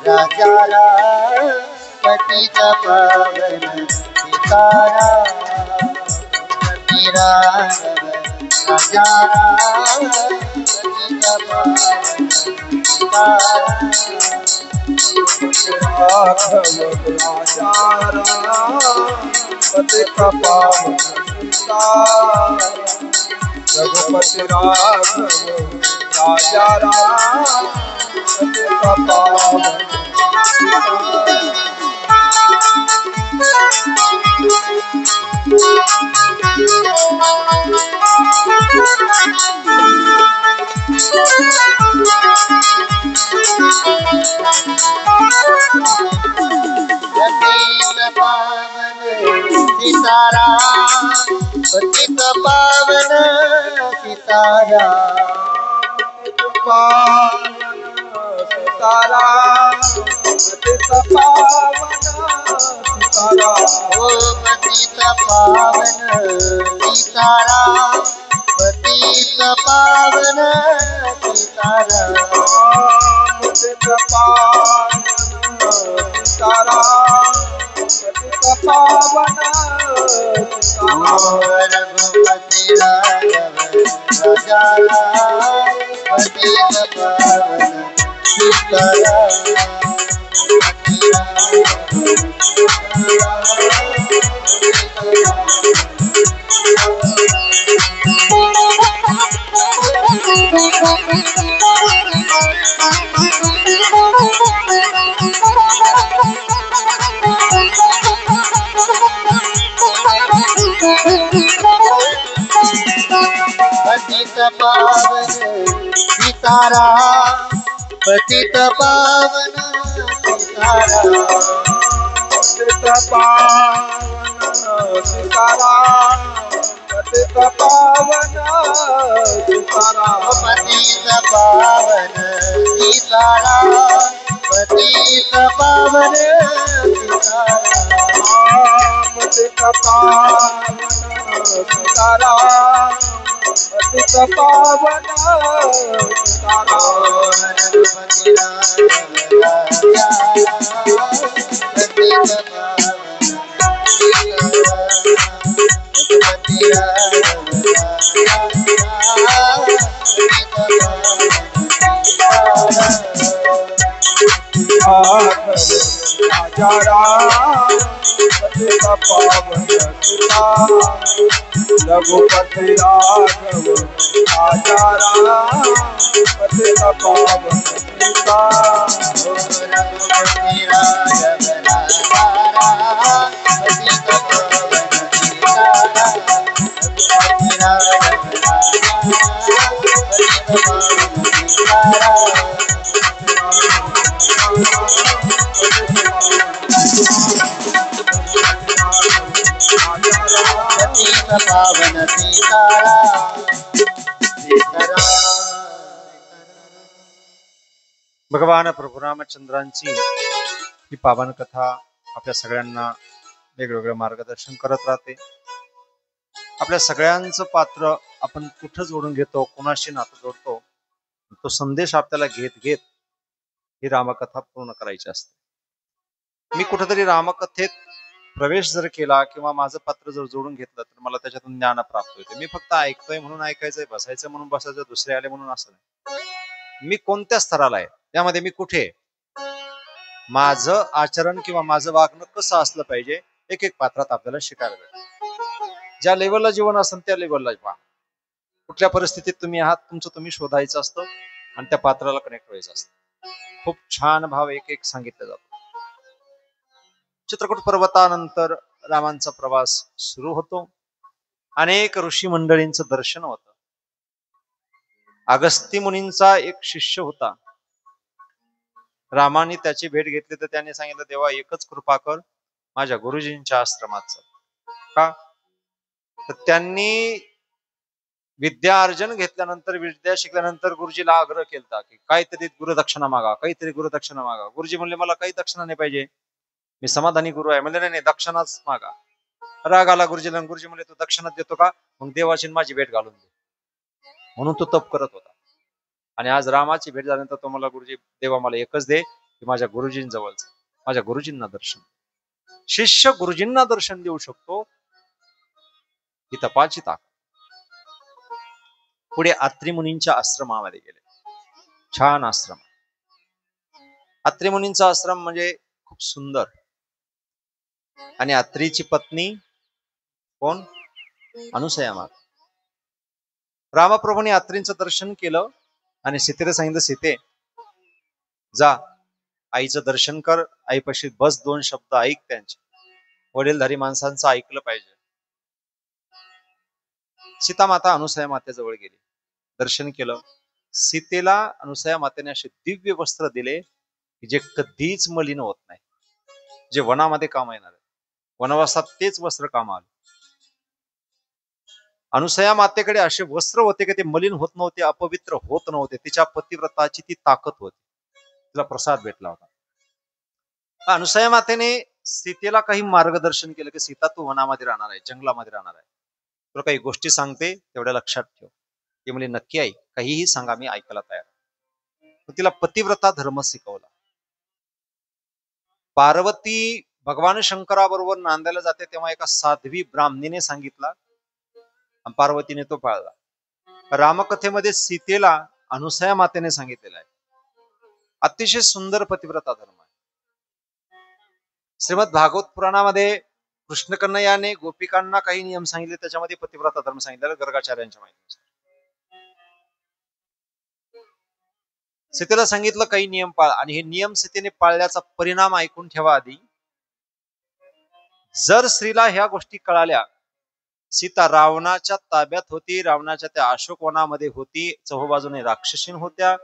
राजा राम पतित पावन सीताराम रघुपति राघव राजा राम पतित पावन सीताराम राघव राजा राम पतित पावन सीताराम रघुपति राघव राजा राम पतित पावन पतित पावन सीताराम पतित पावन सीताराम पावन सीताराम पतित पावन सीताराम ओ पतित पावन सीताराम पतित पावन सीताराम पतित पावन सीताराम पतित पावन सीताराम रघुपति राघव राजा राम पतित पावन सीताराम पतित पावन सीताराम पतित पावन सीताराम पतित पावन सीताराम पतित पावन सीताराम पतित पावन सीताराम पतित पावन सीताराम पतित पावन सीताराम पतित पावन सीताराम रघुपति राघव राजा पतित पावन रघुपति राघव राजा पतित पावन राजा राम पतित पावन सीताराम रघुपति राघव राजा राम पतित पावन सीताराम रघुपति राघव राजा पतित पावन सीताराम रघुपति राघव राजा पतित पावन सीताराम पतित पावन सीताराम सीताराम भगवान प्रभू रामचंद्रांची ही पावन कथा आपल्या सगळ्यांना वेगवेगळं मार्गदर्शन करत राहते. आपल्या सगळ्यांचं पात्र आपण कुठं जोडून घेतो, कोणाशी नातं जोडतो, तो संदेश आपल्याला घेत घेत ही रामकथा पूर्ण करायची असते. मी कुठेतरी रामकथेत प्रवेश जर केला किंवा माझं पात्र जर जोडून घेतलं तर मला त्याच्यातून ज्ञान प्राप्त होते. मी फक्त ऐकतोय म्हणून ऐकायचंय, बसायचं म्हणून बसायचं, दुसरे आले म्हणून असं नाही. मी कोणत्या स्तराला आहे, त्यामध्ये मी कुठे आहे, माझं आचरण किंवा माझं वागणं कसं असलं पाहिजे, एक एक पात्रात आपल्याला शिकायला मिळतं. ज्या लेवलला जीवन असेल त्या लेवलला पहा. कुठल्या परिस्थितीत तुम्ही आहात तुमचं तुम्ही शोधायचं असतं आणि त्या पात्राला कनेक्ट व्हायचं असतं. खूप छान भाव एक एक सांगितला जातो. चित्रकूट पर्वतानंतर रामांचा प्रवास सुरू होतो. अनेक ऋषी मंडळींचं दर्शन होतं. अगस्ती मुनींचा एक शिष्य होता. रामाने त्याची भेट घेतली तर त्याने सांगितलं, देवा एकच कृपा कर, माझ्या गुरुजींच्या आश्रमात चल. का तर त्यांनी विद्या अर्जन घेतल्यानंतर, विद्या शिकल्यानंतर गुरुजीला आग्रह केला की काहीतरी गुरुदक्षिणा मागा, काहीतरी गुरुदक्षिणा मागा. गुरुजी म्हणले, मला काही दक्षिणा नाही पाहिजे, मी समाधानी गुरु आहे. म्हणजे नाही, दक्षिणाच मागा. राग आला गुरुजीला. गुरुजी म्हणले, तू दक्षिणात देतो का? मग देवाची माझी भेट घालून दे. म्हणून तो तप करत होता. आणि आज रामाची भेट झाल्यानंतर तो मला, गुरुजी देवा मला एकच दे की माझ्या गुरुजींजवळच, माझ्या गुरुजींना दर्शन. शिष्य गुरुजींना दर्शन देऊ शकतो ही तपाची ताकद. पुढे अत्रि मुनींच्या आश्रमामध्ये गेले. छान आश्रम. अत्रि मुनींचा आश्रम म्हणजे खूप सुंदर. आणि अत्रीची पत्नी कोण? अनुसया माता. रामप्रभूंनी अत्रींचं दर्शन केलं आणि सीतेला सांगितलं, सीते जा, आईचं दर्शन कर, आईपाशी बस, 2 शब्द ऐक त्यांचे. वडीलधारी माणसांचं ऐकलं पाहिजे. सीता माता अनुसया मातेजवळ गेली, दर्शन केलं. सीतेला अनुसया मातेने असे दिव्य वस्त्र दिले की जे कधीच मलिन होत नाही, जे वनामध्ये काम येणार आहे. वनवासात तेच वस्त्र काम आले. अनुसया मातेकडे असे वस्त्र होते की ते मलिन होत नव्हते, अपवित्र होत नव्हते. तिच्या पतिव्रताची ती ताकद होती. तिला प्रसाद भेटला होता. अनुसया मातेने सीतेला काही मार्गदर्शन केलं की सीता, तू वनामध्ये राहणार आहे, जंगलामध्ये राहणार आहे, तुला काही गोष्टी सांगते, तेवढ्या लक्षात ठेव. ती म्हणजे नक्की आई, काहीही सांगा, मी ऐकायला तयार. तिला पतिव्रता धर्म शिकवला. पार्वती भगवान शंकराबरोबर नांदायला जाते तेव्हा एका साध्वी ब्राह्मणीने सांगितला, पार्वतीने तो पाळला. रामकथेमध्ये सीतेला अनुसया मातेने सांगितलेला आहे. अतिशय सुंदर पतिव्रता धर्म आहे. श्रीमद भागवत पुराणामध्ये कृष्ण कन्हैयाने गोपिकांना काही नियम सांगितले, त्याच्यामध्ये पतिव्रता धर्म सांगितलेला गर्गाचार्यांच्या माहितीनुसार. सीतेला सांगितलं काही नियम पाळ, आणि हे नियम सीतेने पाळल्याचा परिणाम ऐकून ठेवा. आधी जर स्त्रीला ह्या गोष्टी कळाल्या, सीता रावणाच्या ताब्यात होती, रावणाच्या त्या अशोक वनामध्ये होती, चहूबाजूने राक्षसीन होत्या,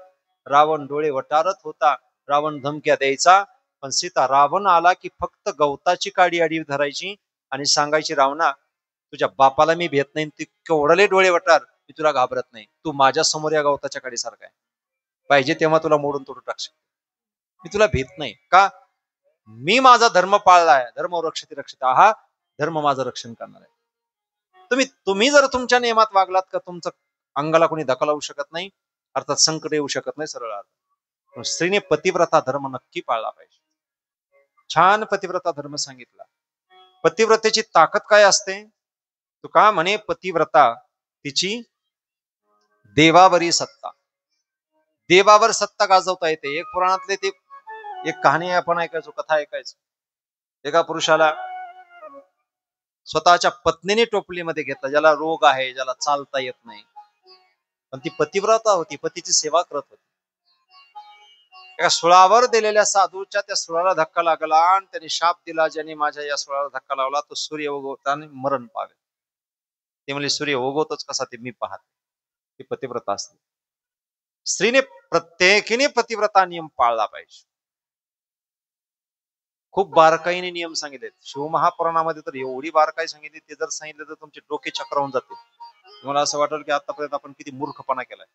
रावण डोळे वटारत होता, रावण धमक्या द्यायचा, पण सीता रावण आला की फक्त गवताची काडी आडी धरायची आणि सांगायची, रावणा तुझ्या बापाला मी भेट नाही, ती केवढले डोळे वटार, मी तुला घाबरत नाही, तू माझ्या समोर या गवताच्या काडी सारखा आहे, पाहिजे तेव्हा तुला मोडून तोडून टाकशील, मी तुला भेट नाही. का? मी माझा धर्म पाळलाय. धर्म रक्षती रक्षता, हा धर्म माझं रक्षण करणार आहे. तुम्ही जर तुमच्या नियमात वागलात का तुमचं अंगाला कोणी धक्का लावू शकत नाही, अर्थात संकट येऊ शकत नाही, सरळ अर्थ. स्त्रीने पतिव्रता धर्म नक्की पाळला पाहिजे. छान पतिव्रता धर्म सांगितला. पतिव्रतेची ताकद काय असते? तो का म्हणे, पतिव्रता तिची देवावरी सत्ता. देवावर सत्ता गाजवता येते. एक पुराणातले ते एक कहाणी आपण ऐकायचो, कथा ऐकायचो. एका पुरुषाला स्वतःच्या पत्नीने टोपलीमध्ये घेतला, ज्याला रोग आहे, ज्याला चालता येत नाही, पण ती पतिव्रता होती, पतीची सेवा करत होती. एका सुळावर दिलेल्या साधूच्या त्या सुळाला धक्का लागला आणि त्याने शाप दिला, ज्याने माझ्या या सुळाला धक्का लावला तो सूर्य उगवताना मरण पावे. ते म्हणजे सूर्य उगवतोच कसा ते मी पाहते. ती पतिव्रता असते. स्त्रीने प्रत्येकीने पतिव्रता नियम पाळला पाहिजे. खूप बारकाईने नियम सांगितले. शिवमहापुराणामध्ये तर एवढी बारकाई सांगितली, ते जर सांगितले तर तुमचे डोके चक्रावून जाते. तुम्हाला असं वाटेल की आतापर्यंत आपण किती मूर्खपणा केलाय,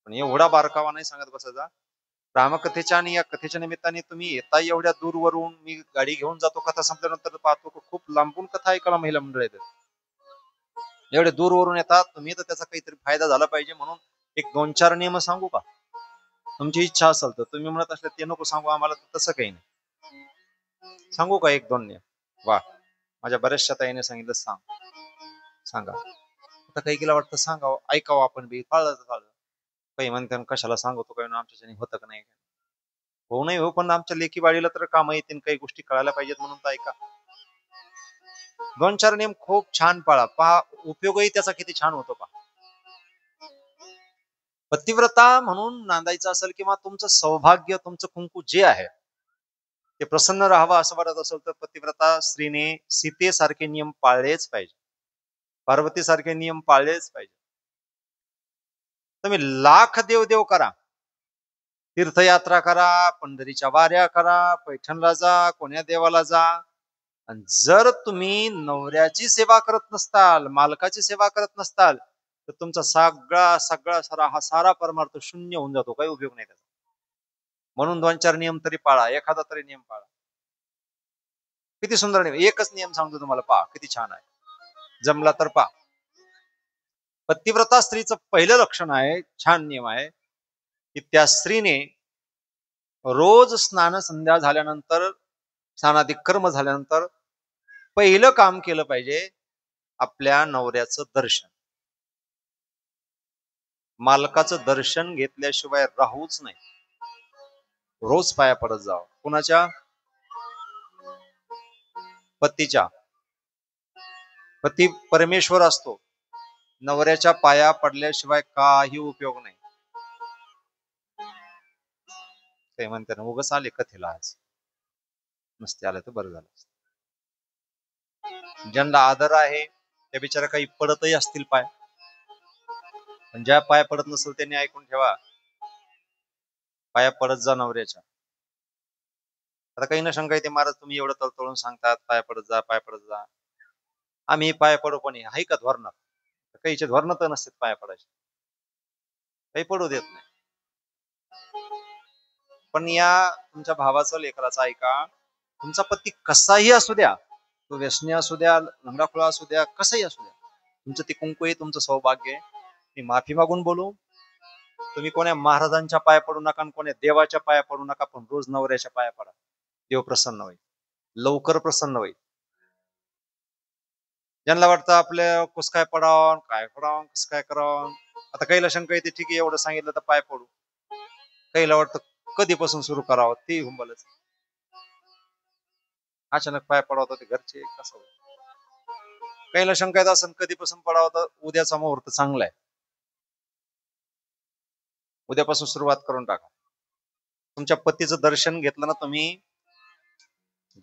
पण एवढा बारकावा नाही सांगत बसायचा. रामकथेच्या आणि या कथेच्या निमित्ताने तुम्ही येता एवढ्या दूरवरून, मी गाडी घेऊन जातो, कथा संपल्यानंतर पाहतो खूप लांबून कथा ऐकायला महिला मंडळ येतात. एवढे दूरवरून येतात तुम्ही, तर त्याचा काहीतरी फायदा झाला पाहिजे. म्हणून एक 2-4 नियम सांगू का? तुमची इच्छा असेल तर. तुम्ही म्हणत असले ते नको सांगू आम्हाला, तर तसं काही नाही. सांगू का 1-2 नियम? वा, माझ्या बऱ्याचशा ताईने सांगितलं सांगा. आता काही केला वाटतं सांगावं, ऐकावं आपण बी, पाळलं तर पाळलं. काही म्हणते कशाला सांगतो, काही आमच्याच्याने होतं का नाही, हो नाही हो, पण आमच्या लेखी बाळीला तर काम येतील, काही गोष्टी कळायला पाहिजेत, म्हणून तर ऐका. 2-4 नियम खूप छान पाळा, पहा उपयोगही त्याचा किती छान होतो पहा. पतिव्रता म्हणून नांदायचं असेल किंवा तुमचं सौभाग्य, तुमचं कुंकू जे आहे ते प्रसन्न राहावं असं वाटत असेल तर पतिव्रता स्त्रीने सीतेसारखे नियम पाळलेच पाहिजे, पार्वती सारखे नियम पाळलेच पाहिजे. तुम्ही लाख देव देव करा, तीर्थयात्रा करा, पंढरीच्या वाऱ्या करा, पैठणला जा, कोण्या देवाला जा, आणि जर तुम्ही नवऱ्याची सेवा करत नसताल, मालकाची सेवा करत नसताल, तर तुमचा सगळा सगळा सारा हा सारा परमार्थ शून्य होऊन जातो, काही उपयोग नाही त्याचा. म्हणून 2-4 नियम तरी पाळा, एखादा तरी नियम पाळा. किती सुंदर नियम, एकच नियम सांगतो तुम्हाला, पहा किती छान आहे, जमला तर पहा. पतिव्रता स्त्रीचं पहिलं लक्षण आहे, छान नियम आहे, की त्या स्त्रीने रोज स्नान संध्या झाल्यानंतर, स्नानादी कर्म झाल्यानंतर पहिलं काम केलं पाहिजे आपल्या नवऱ्याचं दर्शन. मालकाचं दर्शन घेतल्याशिवाय राहूच नाही. रोज पाया पडत जावं. कुणाच्या? पतीच्या. पती परमेश्वर असतो, नवऱ्याच्या पाया पडल्याशिवाय काही उपयोग नाही. ते म्हणते ना, उगाच आले कथेला आज, नसते आले तर बरं झालं. ज्यांना आदर आहे त्या बिचारा काही पडतही असतील पाय, पण ज्या पाय पडत नसेल त्यांनी ऐकून ठेवा, पाया पडत जा नवऱ्याच्या. आता काही ना शंका येते, महाराज तुम्ही एवढं तळतळून सांगतात पाया पडत जा, पाया पडत जा, आम्ही पाया पडू, पण आहे का धोरणात? काहीचे धोरण तर नसतात पाया पडायचे, काही पडू देत नाही. पण या तुमच्या भावाचं, लेकराचं ऐका, तुमचा पती कसाही असू द्या, तो व्यसनी असू द्या, लंगडाखोळा असू द्या, कसंही असू द्या, तुमचं ते कुंकू आहे, तुमचं सौभाग्य आहे. मी माफी मागून बोलू, तुम्ही कोण्या महाराजांच्या पाया पडू नका, कोण्या देवाच्या पाया पडू नका, पण रोज नवऱ्याच्या पाया पडा. देव प्रसन्न होईल, लवकर प्रसन्न होईल. ज्यांना वाटतं आपल्या कस काय पडावं, काय पडावं, कस काय करावं, आता काहीला शंका येते, ठीक आहे एवढं सांगितलं तर पाय पडू. काहीला वाटतं कधीपासून सुरू करावं, ते हुंबलच. अचानक पाय पडावं ते घरचे कसं होईल. काहीला शंका येत असं कधीपासून पडावं, तर उद्याचा मुहूर्त चांगला आहे, उद्यापासून सुरुवात करून टाका. तुमच्या पतीचं दर्शन घेतलं ना तुम्ही,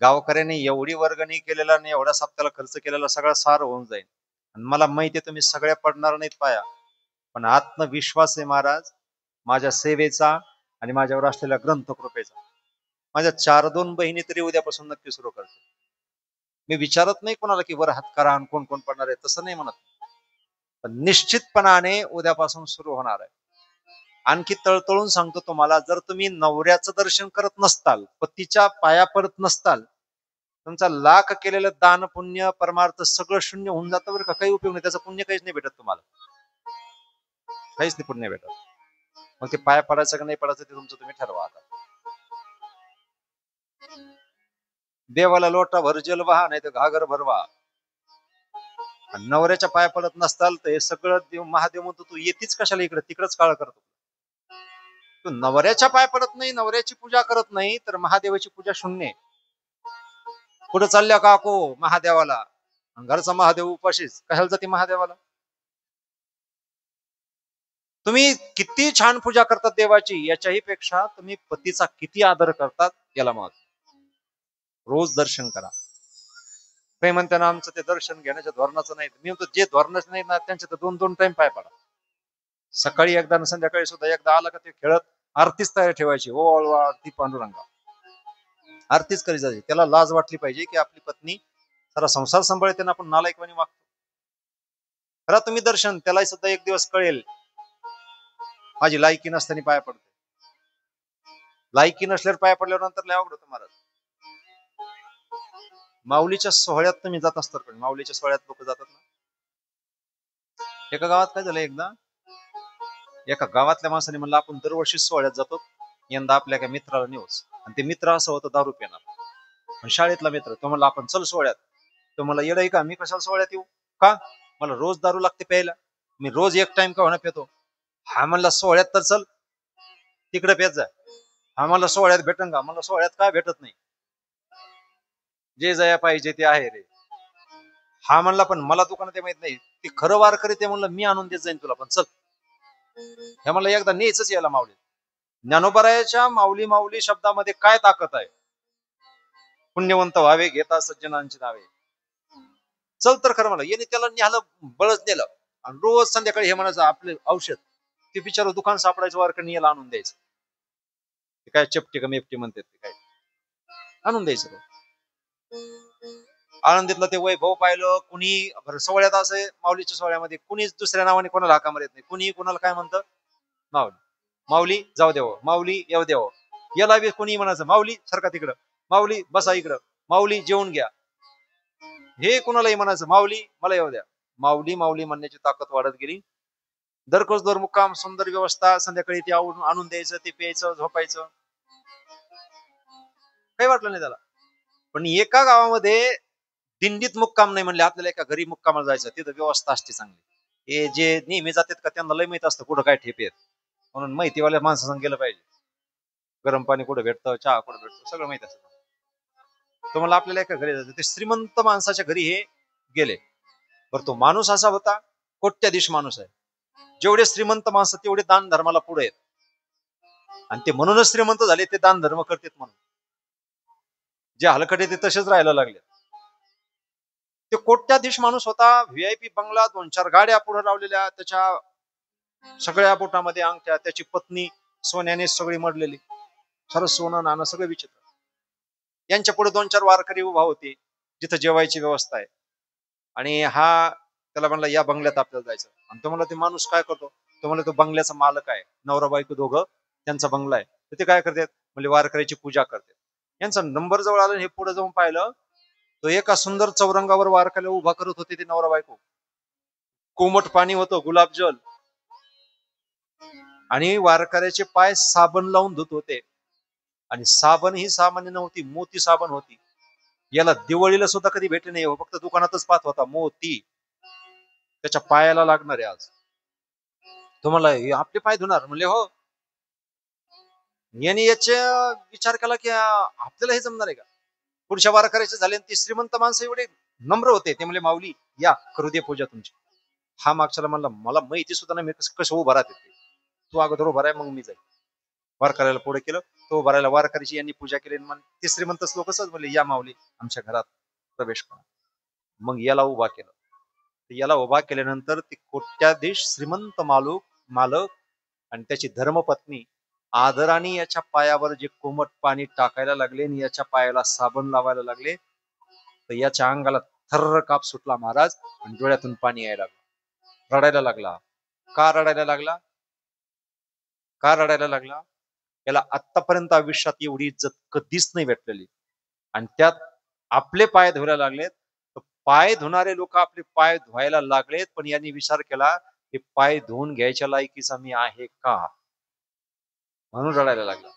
गावकऱ्याने एवढी वर्गणी केलेला आणि एवढ्या सप्त्याला खर्च केलेला सगळा सार होऊन जाईल. आणि मला माहिती आहे तुम्ही सगळ्या पडणार नाहीत पाया, पण आत्मविश्वास आहे महाराज माझ्या सेवेचा आणि माझ्यावर असलेल्या ग्रंथकृपेचा. माझ्या 4-2 बहिणी तरी उद्यापासून नक्की सुरू करते. मी विचारत नाही कोणाला की वर हात करा आणि कोण कोण पडणार आहे, तसं नाही म्हणत, पण निश्चितपणाने उद्यापासून सुरू होणार आहे. आणखी तळतळून सांगतो तुम्हाला, जर तुम्ही नवऱ्याचं दर्शन करत नसताल, पतीच्या पाया पडत नसताल, तुमचा लाख केलेलं दान पुण्य परमार्थ सगळं शून्य होऊन जातं बरं का. काही उपयोग नाही, त्याचं पुण्य काहीच नाही भेटत तुम्हाला, काहीच नाही पुण्य भेटत. मग ते पाया पडायचं का नाही पडायचं ते तुमचं तुम्ही ठरवा. आता देवाला लोटा भर जल वाहा, नाही तर घागर भरवा. नवऱ्याच्या पाया पडत नसताल तर हे सगळं देव, महादेव म्हणतो तू येतीच कशाला इकडे, तिकडच काळ करतो. तू नवऱ्याच्या पाय पडत नाही, नवऱ्याची पूजा करत नाही, तर महादेवाची पूजा शून्य. कुठं चालल्या काको महादेवाला, घरचा महादेव उपाशीच, कशाला जाते महादेवाला? तुम्ही किती छान पूजा करतात देवाची, याच्याही पेक्षा तुम्ही पतीचा किती आदर करतात याला महत्व. रोज दर्शन करा. काही म्हणते ना आमचं ते दर्शन घेण्याच्या धोरणाचं नाही, मी म्हणतो जे धोरणच नाही ना त्यांच्या तर 2-2 टाइम पाय पडा. सकाळी एकदा आणि संध्याकाळी सुद्धा एकदा. आला का ते खेळत आरतीच तयार ठेवायची, ओवाळवा आरती पांडुरंगा, आरतीच करी जायची. त्याला लाज वाटली पाहिजे की आपली पत्नी सारा संसार सांभाळते ना आपण नालायकवाणी वागतो. खरा तुम्ही दर्शन, त्यालाही सुद्धा एक दिवस कळेल माझी लायकी नसताना पाया पडते. लायकी नसल्यावर पाया पडल्यावर नंतर लय अवघड होतं महाराज. माऊलीच्या सोहळ्यात तुम्ही जात असतात, पण माऊलीच्या सोहळ्यात लोक जातात ना. एका गावात काय झालं, एकदा एका गावातल्या माणसाने म्हणलं आपण दरवर्षी सोहळ्यात जातो, यंदा आपल्या एका मित्राला नेऊच. आणि ते मित्र असं होतं दारू पिणार, पण शाळेतला मित्र. तो म्हणला आपण चल सोहळ्यात. तो मला येडय का, मी कशाला सोहळ्यात येऊ, का मला रोज दारू लागते प्यायला, मी रोज एक टाइम का होणार पितो. हा म्हणला सोहळ्यात तर चल, तिकडे पेत जा. हा मला सोहळ्यात भेटन का, मला सोहळ्यात काय भेटत नाही, जे जया पाहिजे ते आहे रे. हा म्हणला पण मला दुकानात ते माहित नाही, ते खरं वारकरी ते म्हणलं मी आणून देत जाईन तुला, पण चल. हे म्हणलं एकदा न्यायचंच याला माऊली. ज्ञानोबरायाच्या माऊली माऊली शब्दामध्ये काय ताकद आहे. पुण्यवंत व्हावे घेता सज्जनांची नावे. चल तर खरं मला याने त्याला न्यायला बळच नेलं आणि रोज संध्याकाळी हे म्हणायचं आपले औषध ते बिचार दुकान सापडायचं वारकडे याला आणून द्यायचं. ते काय चपटी का मेपटी म्हणतात ते काय आणून द्यायचं. आळंदीतलं ते वैभव पाहिलं कुणी सोहळ्यात असे माऊलीच्या सोहळ्यामध्ये कुणीच दुसऱ्या नावाने कोणाला हाका मारत नाही. कुणी कोणाला काय म्हणतं माऊली माऊली जाऊ द्यावं माऊली येऊ द्यावं. याला बी कोणी म्हणायचं माऊली सारखा तिकडं माऊली बसा इकडं माऊली जेवून घ्या. हे कोणालाही म्हणायचं माऊली मला येऊ द्या. माऊली माऊली म्हणण्याची ताकद वाढत गेली. दररोज दर मुक्काम सुंदर व्यवस्था संध्याकाळी ते आणून द्यायचं ते प्यायचं झोपायचं काही वाटलं नाही त्याला. पण एका गावामध्ये दिंडीत मुक्काम नाही म्हणले आपल्याला एका घरी मुक्कामाला जायचं तिथं व्यवस्था असते चांगली. हे जे नेहमी जातात का त्यांना लय माहित असतं कुठं काय ठेप येत म्हणून माहितीवाल्या माणसांना गेलं पाहिजे. गरम पाणी कुठं भेटतं चहा कुठं भेटतं सगळं माहित असतं. तुम्हाला आपल्याला एका घरी जायचं ते श्रीमंत माणसाच्या घरी हे गेले. बरं तो माणूस असा होता कोट्याधीश माणूस आहे. जेवढे श्रीमंत माणसं तेवढे दान धर्माला पुढे आहेत आणि ते म्हणूनच श्रीमंत झाले ते दान धर्म करतात म्हणून. जे हलकटे ते तसेच राहायला लागले. ते कोट्याधीश माणूस होता. व्हीआयपी बंगला 2-4 गाड्या पुढे लावलेल्या त्याच्या सगळ्या बोटामध्ये अंगठ्या. त्याची पत्नी सोन्याने सगळी मडलेली सर्व सोनं नाणं सगळं विचित्र. यांच्या पुढे 2-4 वारकरी उभा होते जिथं जेवायची व्यवस्था आहे. आणि हा त्याला म्हणला या बंगल्यात आपल्याला जायचं. आणि तो म्हणला ते माणूस काय करतो तो म्हणला तो बंगल्याचा मालक आहे. नवरा बायको दोघं त्यांचा बंगला आहे. तर ते काय करतात म्हणजे वारकऱ्याची पूजा करतात. यांचा नंबर जवळ आला हे पुढे जाऊन पाहिलं तो एका सुंदर चौरंगावर वारकऱ्याला उभा करत होते ते नवरा बायको. कोमट पाणी होतं गुलाबजल आणि वारकऱ्याचे पाय साबण लावून धुत होते. आणि साबण ही सामान्य नव्हती मोती साबण होती. याला दिवाळीला सुद्धा कधी भेटले नाही फक्त दुकानातच पाहत होता मोती त्याच्या पायाला लागणार आहे आज. तो म्हणला आपले पाय धुणार म्हणले हो. याने याचे विचार केला की आपल्याला हे जमणार आहे का. पुढच्या वारकऱ्याचे झाले ती श्रीमंत माणसं एवढे नम्र होते ते म्हणले माऊली या करू दे पूजा तुमची. हा मागच्याला म्हणला मला माहिती सुद्धा नाही मी कसं उभा राहते तू अगोदर उभा राह मग मी जाईल. वारकऱ्याला पुढे केलं तो उभा राहिला. वारकऱ्याची यांनी पूजा केली. ते श्रीमंत लोक कसंच म्हणले या माऊली आमच्या घरात प्रवेश करा. मग याला उभा केलं. याला उभा केल्यानंतर ती कोट्याधीश श्रीमंत मालक आणि त्याची धर्मपत्नी आदराने याच्या पायावर जे कोमट पाणी टाकायला लागले आणि याच्या पायाला साबण लावायला लागले तर याच्या अंगाला थर्र काप सुटला महाराज आणि डोळ्यातून पाणी यायला लागलं. रडायला लागला. का रडायला लागला का रडायला लागला. याला आतापर्यंत आयुष्यात एवढी इज्जत कधीच नाही भेटलेली आणि त्यात आपले पाय धुवायला लागलेत. पाय धुणारे लोक आपले पाय धुवायला लागलेत पण यांनी विचार केला की पाय धुवून घ्यायच्या लायकीचा मी आहे का म्हणून रडायला लागला.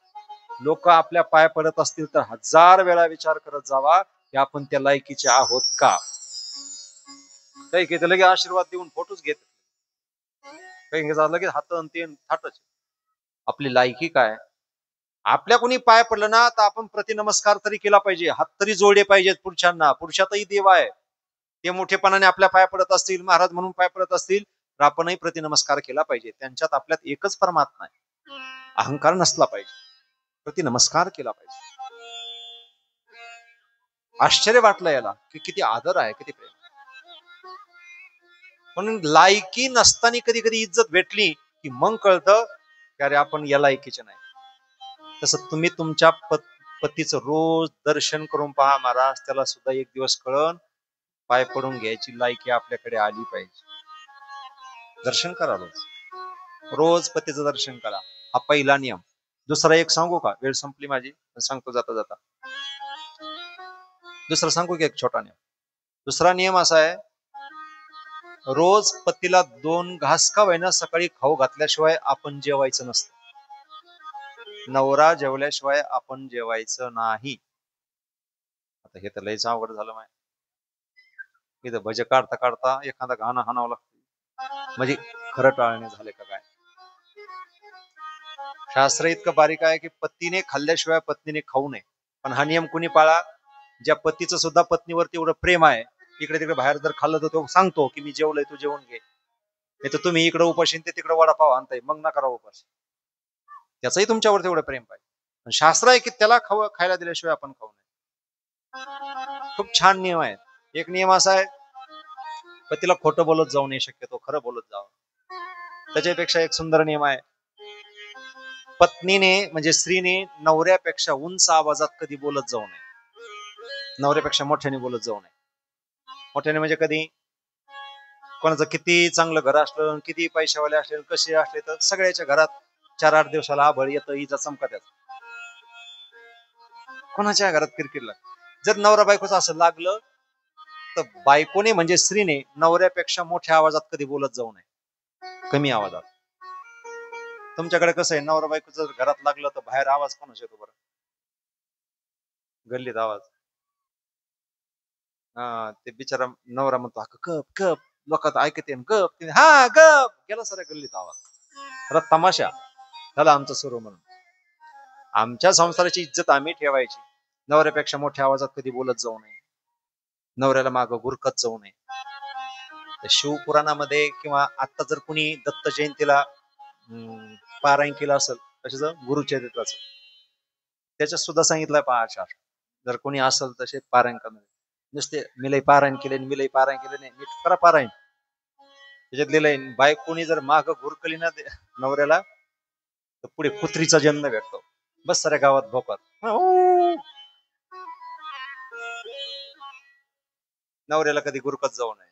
लोक आपल्या पाय पडत असतील तर 1000 वेळा विचार करत जावा की आपण त्या लायकीचे आहोत का. काही काही लगेच आशीर्वाद देऊन फोटोच घेत काही लगेच हात ते थाटच. आपली लायकी काय. आपल्या कोणी पाय पडलं ना तर आपण प्रतिनमस्कार तरी केला पाहिजे. हात तरी जोडले पाहिजेत पुरुषांना. पुरुषातही देव आहे. ते मोठेपणाने आपल्या पाय पडत असतील महाराज म्हणून पाय पडत असतील तर आपणही प्रतिनमस्कार केला पाहिजे. त्यांच्यात आपल्यात एकच परमात्मा आहे. अहंकार नसला पाहिजे. प्रतिनमस्कार केला पाहिजे. आश्चर्य वाटलं याला की किती आदर आहे किती प्रेम. म्हणून लायकी नसताना कधी कधी इज्जत भेटली की मग कळतं की अरे आपण या लायकीचे नाही. तसं तुम्ही तुमच्या पतीचं रोज दर्शन करून पहा महाराज त्याला सुद्धा एक दिवस कळण पाय पडून घ्यायची लायकी आपल्याकडे आली पाहिजे. दर्शन करा रोज पतीचं दर्शन करा. हा पहिला नियम. दुसरा एक सांगू का वेळ संपली माझी सांगतो जाता जाता. दुसरा सांगू की एक छोटा नियम. दुसरा नियम असा आहे रोज पतीला 2 घास का होईना सकाळी खाऊ घातल्याशिवाय आपण जेवायचं नसतं. नवरा जेवल्याशिवाय आपण जेवायचं नाही. आता हे तर लयच अवघड झालं माय. इथं भजे काढता काढता एखादा गाणं हाणावं लागतं म्हणजे खरं टाळणे झाले का काय. शास्त्र इतकं बारीक आहे की पतीने खाल्ल्याशिवाय पत्नीने खाऊ नये. पण हा नियम कुणी पाळा ज्या पतीचं सुद्धा पत्नीवरती एवढं प्रेम आहे. इकडे तिकडे बाहेर जर खाल्लं तर तो सांगतो की मी जेवलंय तू जेवण घे. नाही तर तुम्ही इकडे उपाशी ते तिकडे वडापाव आणताय मग ना करा उपाशी. त्याचंही तुमच्यावर तेवढं प्रेम पाहिजे. शास्त्र आहे की त्याला खायला दिल्याशिवाय आपण खाऊ नये. खूप छान नियम आहे. एक नियम असा आहे, पतीला खोटं बोलत जाऊ नये, शक्यतो खरं बोलत जावं. त्याच्यापेक्षा एक सुंदर नियम आहे, पत्नीने म्हणजे स्त्रीने नवऱ्यापेक्षा उंच आवाजात कधी बोलत जाऊ नये. नवऱ्यापेक्षा मोठ्याने बोलत जाऊ नये. मोठ्याने म्हणजे कधी कोणाचं किती चांगलं घर असलं, किती पैशावाले असले, कसे असले, तर सगळ्याच्या घरात 4-8 दिवसाला आभळ येतं, इजा चमकात येतं. कोणाच्या घरात किरकिर लागते. जर नवरा बायकोचं असं लागलं, तर बायकोने म्हणजे स्त्रीने नवऱ्यापेक्षा मोठ्या आवाजात कधी बोलत जाऊ नये, कमी आवाजात. तुमच्याकडे कसं आहे, नवरा बायको जर घरात लागलं तर बाहेर आवाज कोणाचा येतो बरं? गल्लीत आवाज. हा, ते बिचारा नवरा म्हणतो गप गप, लोकात ऐकते गप, हा गप, गेला सर गल्लीत आवाज. खरं तमाशा झाला आमचं सुरू. म्हणून आमच्या संसाराची इज्जत आम्ही ठेवायची. नवऱ्यापेक्षा मोठ्या आवाजात कधी बोलत जाऊ नये, नवऱ्याला मागं गुरकत जाऊ नये. शिवपुराणामध्ये किंवा आता जर कुणी दत्त जयंतीला पारायण केलं असेल, कशाचं, गुरुचरित्राचं, त्याच्यात सुद्धा सांगितलंय पहा आचार. जर कोणी असेल तसे पारायण करणार, नुसते मिलई पारायण केले मिलई पारायण केले नाही, नीट करा पारायण. त्याच्यात लिहिलंय, बायकोनी जर माग गुरकली ना नवऱ्याला, तर पुढे कुत्रीचा जन्म भेटतो. बस साऱ्या गावात भोकात. नवऱ्याला कधी गुरकत जाऊ नये.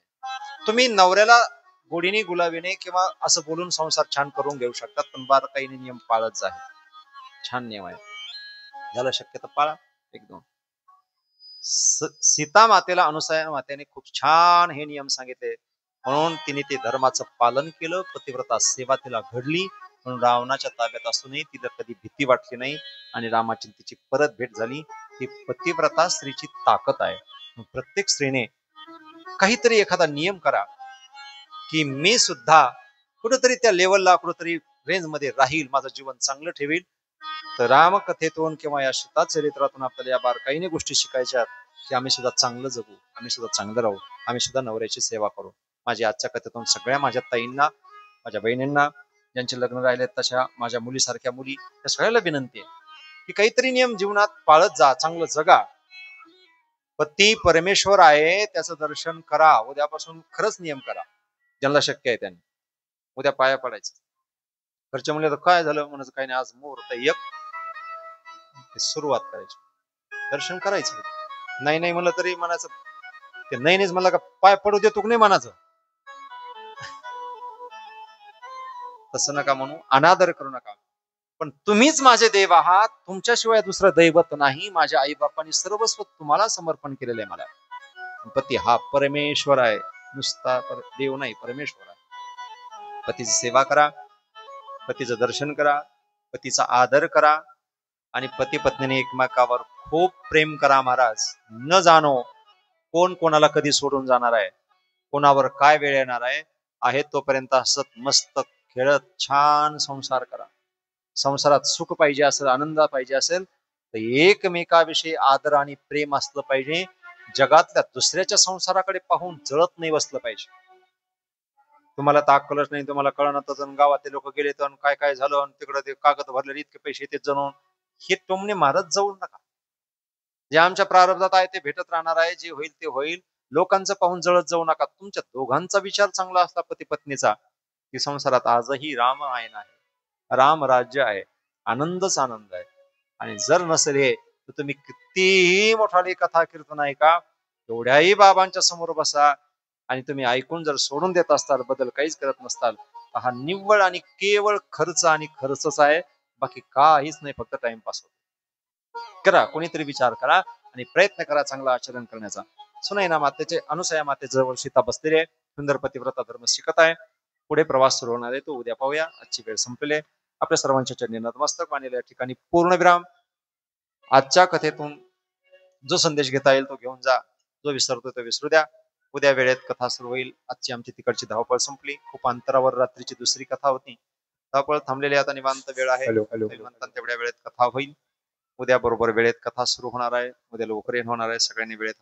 तुम्ही नवऱ्याला गोडीने गुलाबीने किंवा असं बोलून संसार छान करून घेऊ शकतात, पण बारकाईने नियम पाळत जा. छान नियम आहे, झालं शक्य तर पाळा. एक दोन. सीता मातेला अनुसया मातेने खूप छान हे नियम सांगितले, म्हणून तिने ते धर्माचं पालन केलं. पतिव्रता सेवा तिला घडली, म्हणून रावणाच्या ताब्यात असूनही तिला कधी भीती वाटली नाही आणि रामाची तिची परत भेट झाली. ही पतिव्रता स्त्रीची ताकद आहे. प्रत्येक स्त्रीने काहीतरी एखादा नियम करा, की मी सुद्धा कुठेतरी त्या लेवलला, कुठेतरी रेंज मध्ये राहील, माझं जीवन चांगलं ठेवील. तर रामकथेतून किंवा या सीता चरित्रातून आपल्याला या बारकाईने गोष्टी शिकायच्या, की आम्ही सुद्धा चांगलं जगू, आम्ही सुद्धा चांगलं राहू, आम्ही सुद्धा नवऱ्याची सेवा करू. माझ्या आजच्या कथेतून सगळ्या माझ्या ताईंना, माझ्या बहिणींना, ज्यांचे लग्न राहिले तशा माझ्या मुलीसारख्या मुली, त्या सगळ्याला विनंती आहे की काहीतरी नियम जीवनात पाळत जा, चांगलं जगा. पती परमेश्वर आहे, त्याचं दर्शन करा. उद्यापासून खरंच नियम करा, ज्यांना शक्य आहे त्यांनी. उद्या पाया पडायचं. घरच्या मुली तर काय झालं म्हणायचं, काही नाही, आज मुहूर्त एक, सुरुवात करायची, दर्शन करायचं. नाही नाही म्हणलं तरी म्हणायचं, ते नाही नाहीच म्हणलं का पाय पडू देतो नाही म्हणायचं. तसं नका म्हणू, अनादर करू नका. पण तुम्हीच माझे देव आहात, तुमच्याशिवाय दुसरं दैवत नाही. माझ्या आई बापांनी सर्वस्व तुम्हाला समर्पण केलेलं आहे. मला पती हा परमेश्वर आहे, नुसता देव नाही, परमेश्वर आहे. पतीची सेवा करा, पतीचं दर्शन करा, पतीचा आदर करा आणि पती पत्नीने एकमेकावर खूप प्रेम करा. महाराज, न जाणो कोण कोणाला कधी सोडून जाणार आहे, कोणावर काय वेळ येणार आहे तोपर्यंत हसत मस्त खेळत छान संसार करा. संसारात सुख पाहिजे असेल, आनंद पाहिजे असेल, तर एकमेकाविषयी आदर आणि प्रेम असलं पाहिजे. जगातल्या दुसऱ्याच्या संसाराकडे पाहून जळत नाही बसलं पाहिजे. तुम्हाला ताकलच नाही, तुम्हाला कळणार, गावातले लोक गेले तर काय काय झालं, तिकडे ते कागद भरले, इतके पैसे येते जणून, हे टोमणे मारत जाऊ नका. जे आमच्या प्रारब्धात आहे ते भेटत राहणार आहे, जे होईल ते होईल. लोकांचं पाहून जळत जाऊ नका. तुमच्या दोघांचा विचार चांगला असला पती पत्नीचा, की संसारात आजही राम आहे, राम राज्य आहे, आनंदच आनंद आहे. आणि जर नसेल हे, तर तुम्ही कितीही मोठाली कथा कीर्तन ऐका, एवढ्याही बाबांच्या समोर बसा, आणि तुम्ही ऐकून जर सोडून देत असताल, बदल काहीच करत नसताल, तर हा निव्वळ आणि केवळ खर्च आणि खर्चच आहे, बाकी काहीच नाही. फक्त टाइमपास होतो. करा, कोणीतरी विचार करा आणि प्रयत्न करा चांगला आचरण करण्याचा. सुनैना मातेचे, अनुसया मातेजवळ सीता बसलेली आहे, सुंदर पतिव्रता धर्म शिकत आहे. पुढे प्रवास सुरू होणार आहे, तो उद्या पाहूया. आजची वेळ संपलेली आहे. आपल्या सर्वांच्या चरणी नतमस्तक मानेल. या ठिकाणी पूर्णविराम. आजच्या कथेतून जो संदेश घेता येईल तो घेऊन जा, जो विसरतो तो विसरू द्या. उद्या वेळेत कथा सुरू होईल. आजची आमची तिकडची धावपळ संपली. खूप अंतरावर रात्रीची दुसरी कथा होती. धावपळ थांबलेली आता निवांत वेळ आहे. तेवढ्या वेळेत कथा होईल. उद्या बरोबर वेळेत कथा सुरू होणार आहे. उद्या लवकर होणार आहे. सगळ्यांनी वेळेत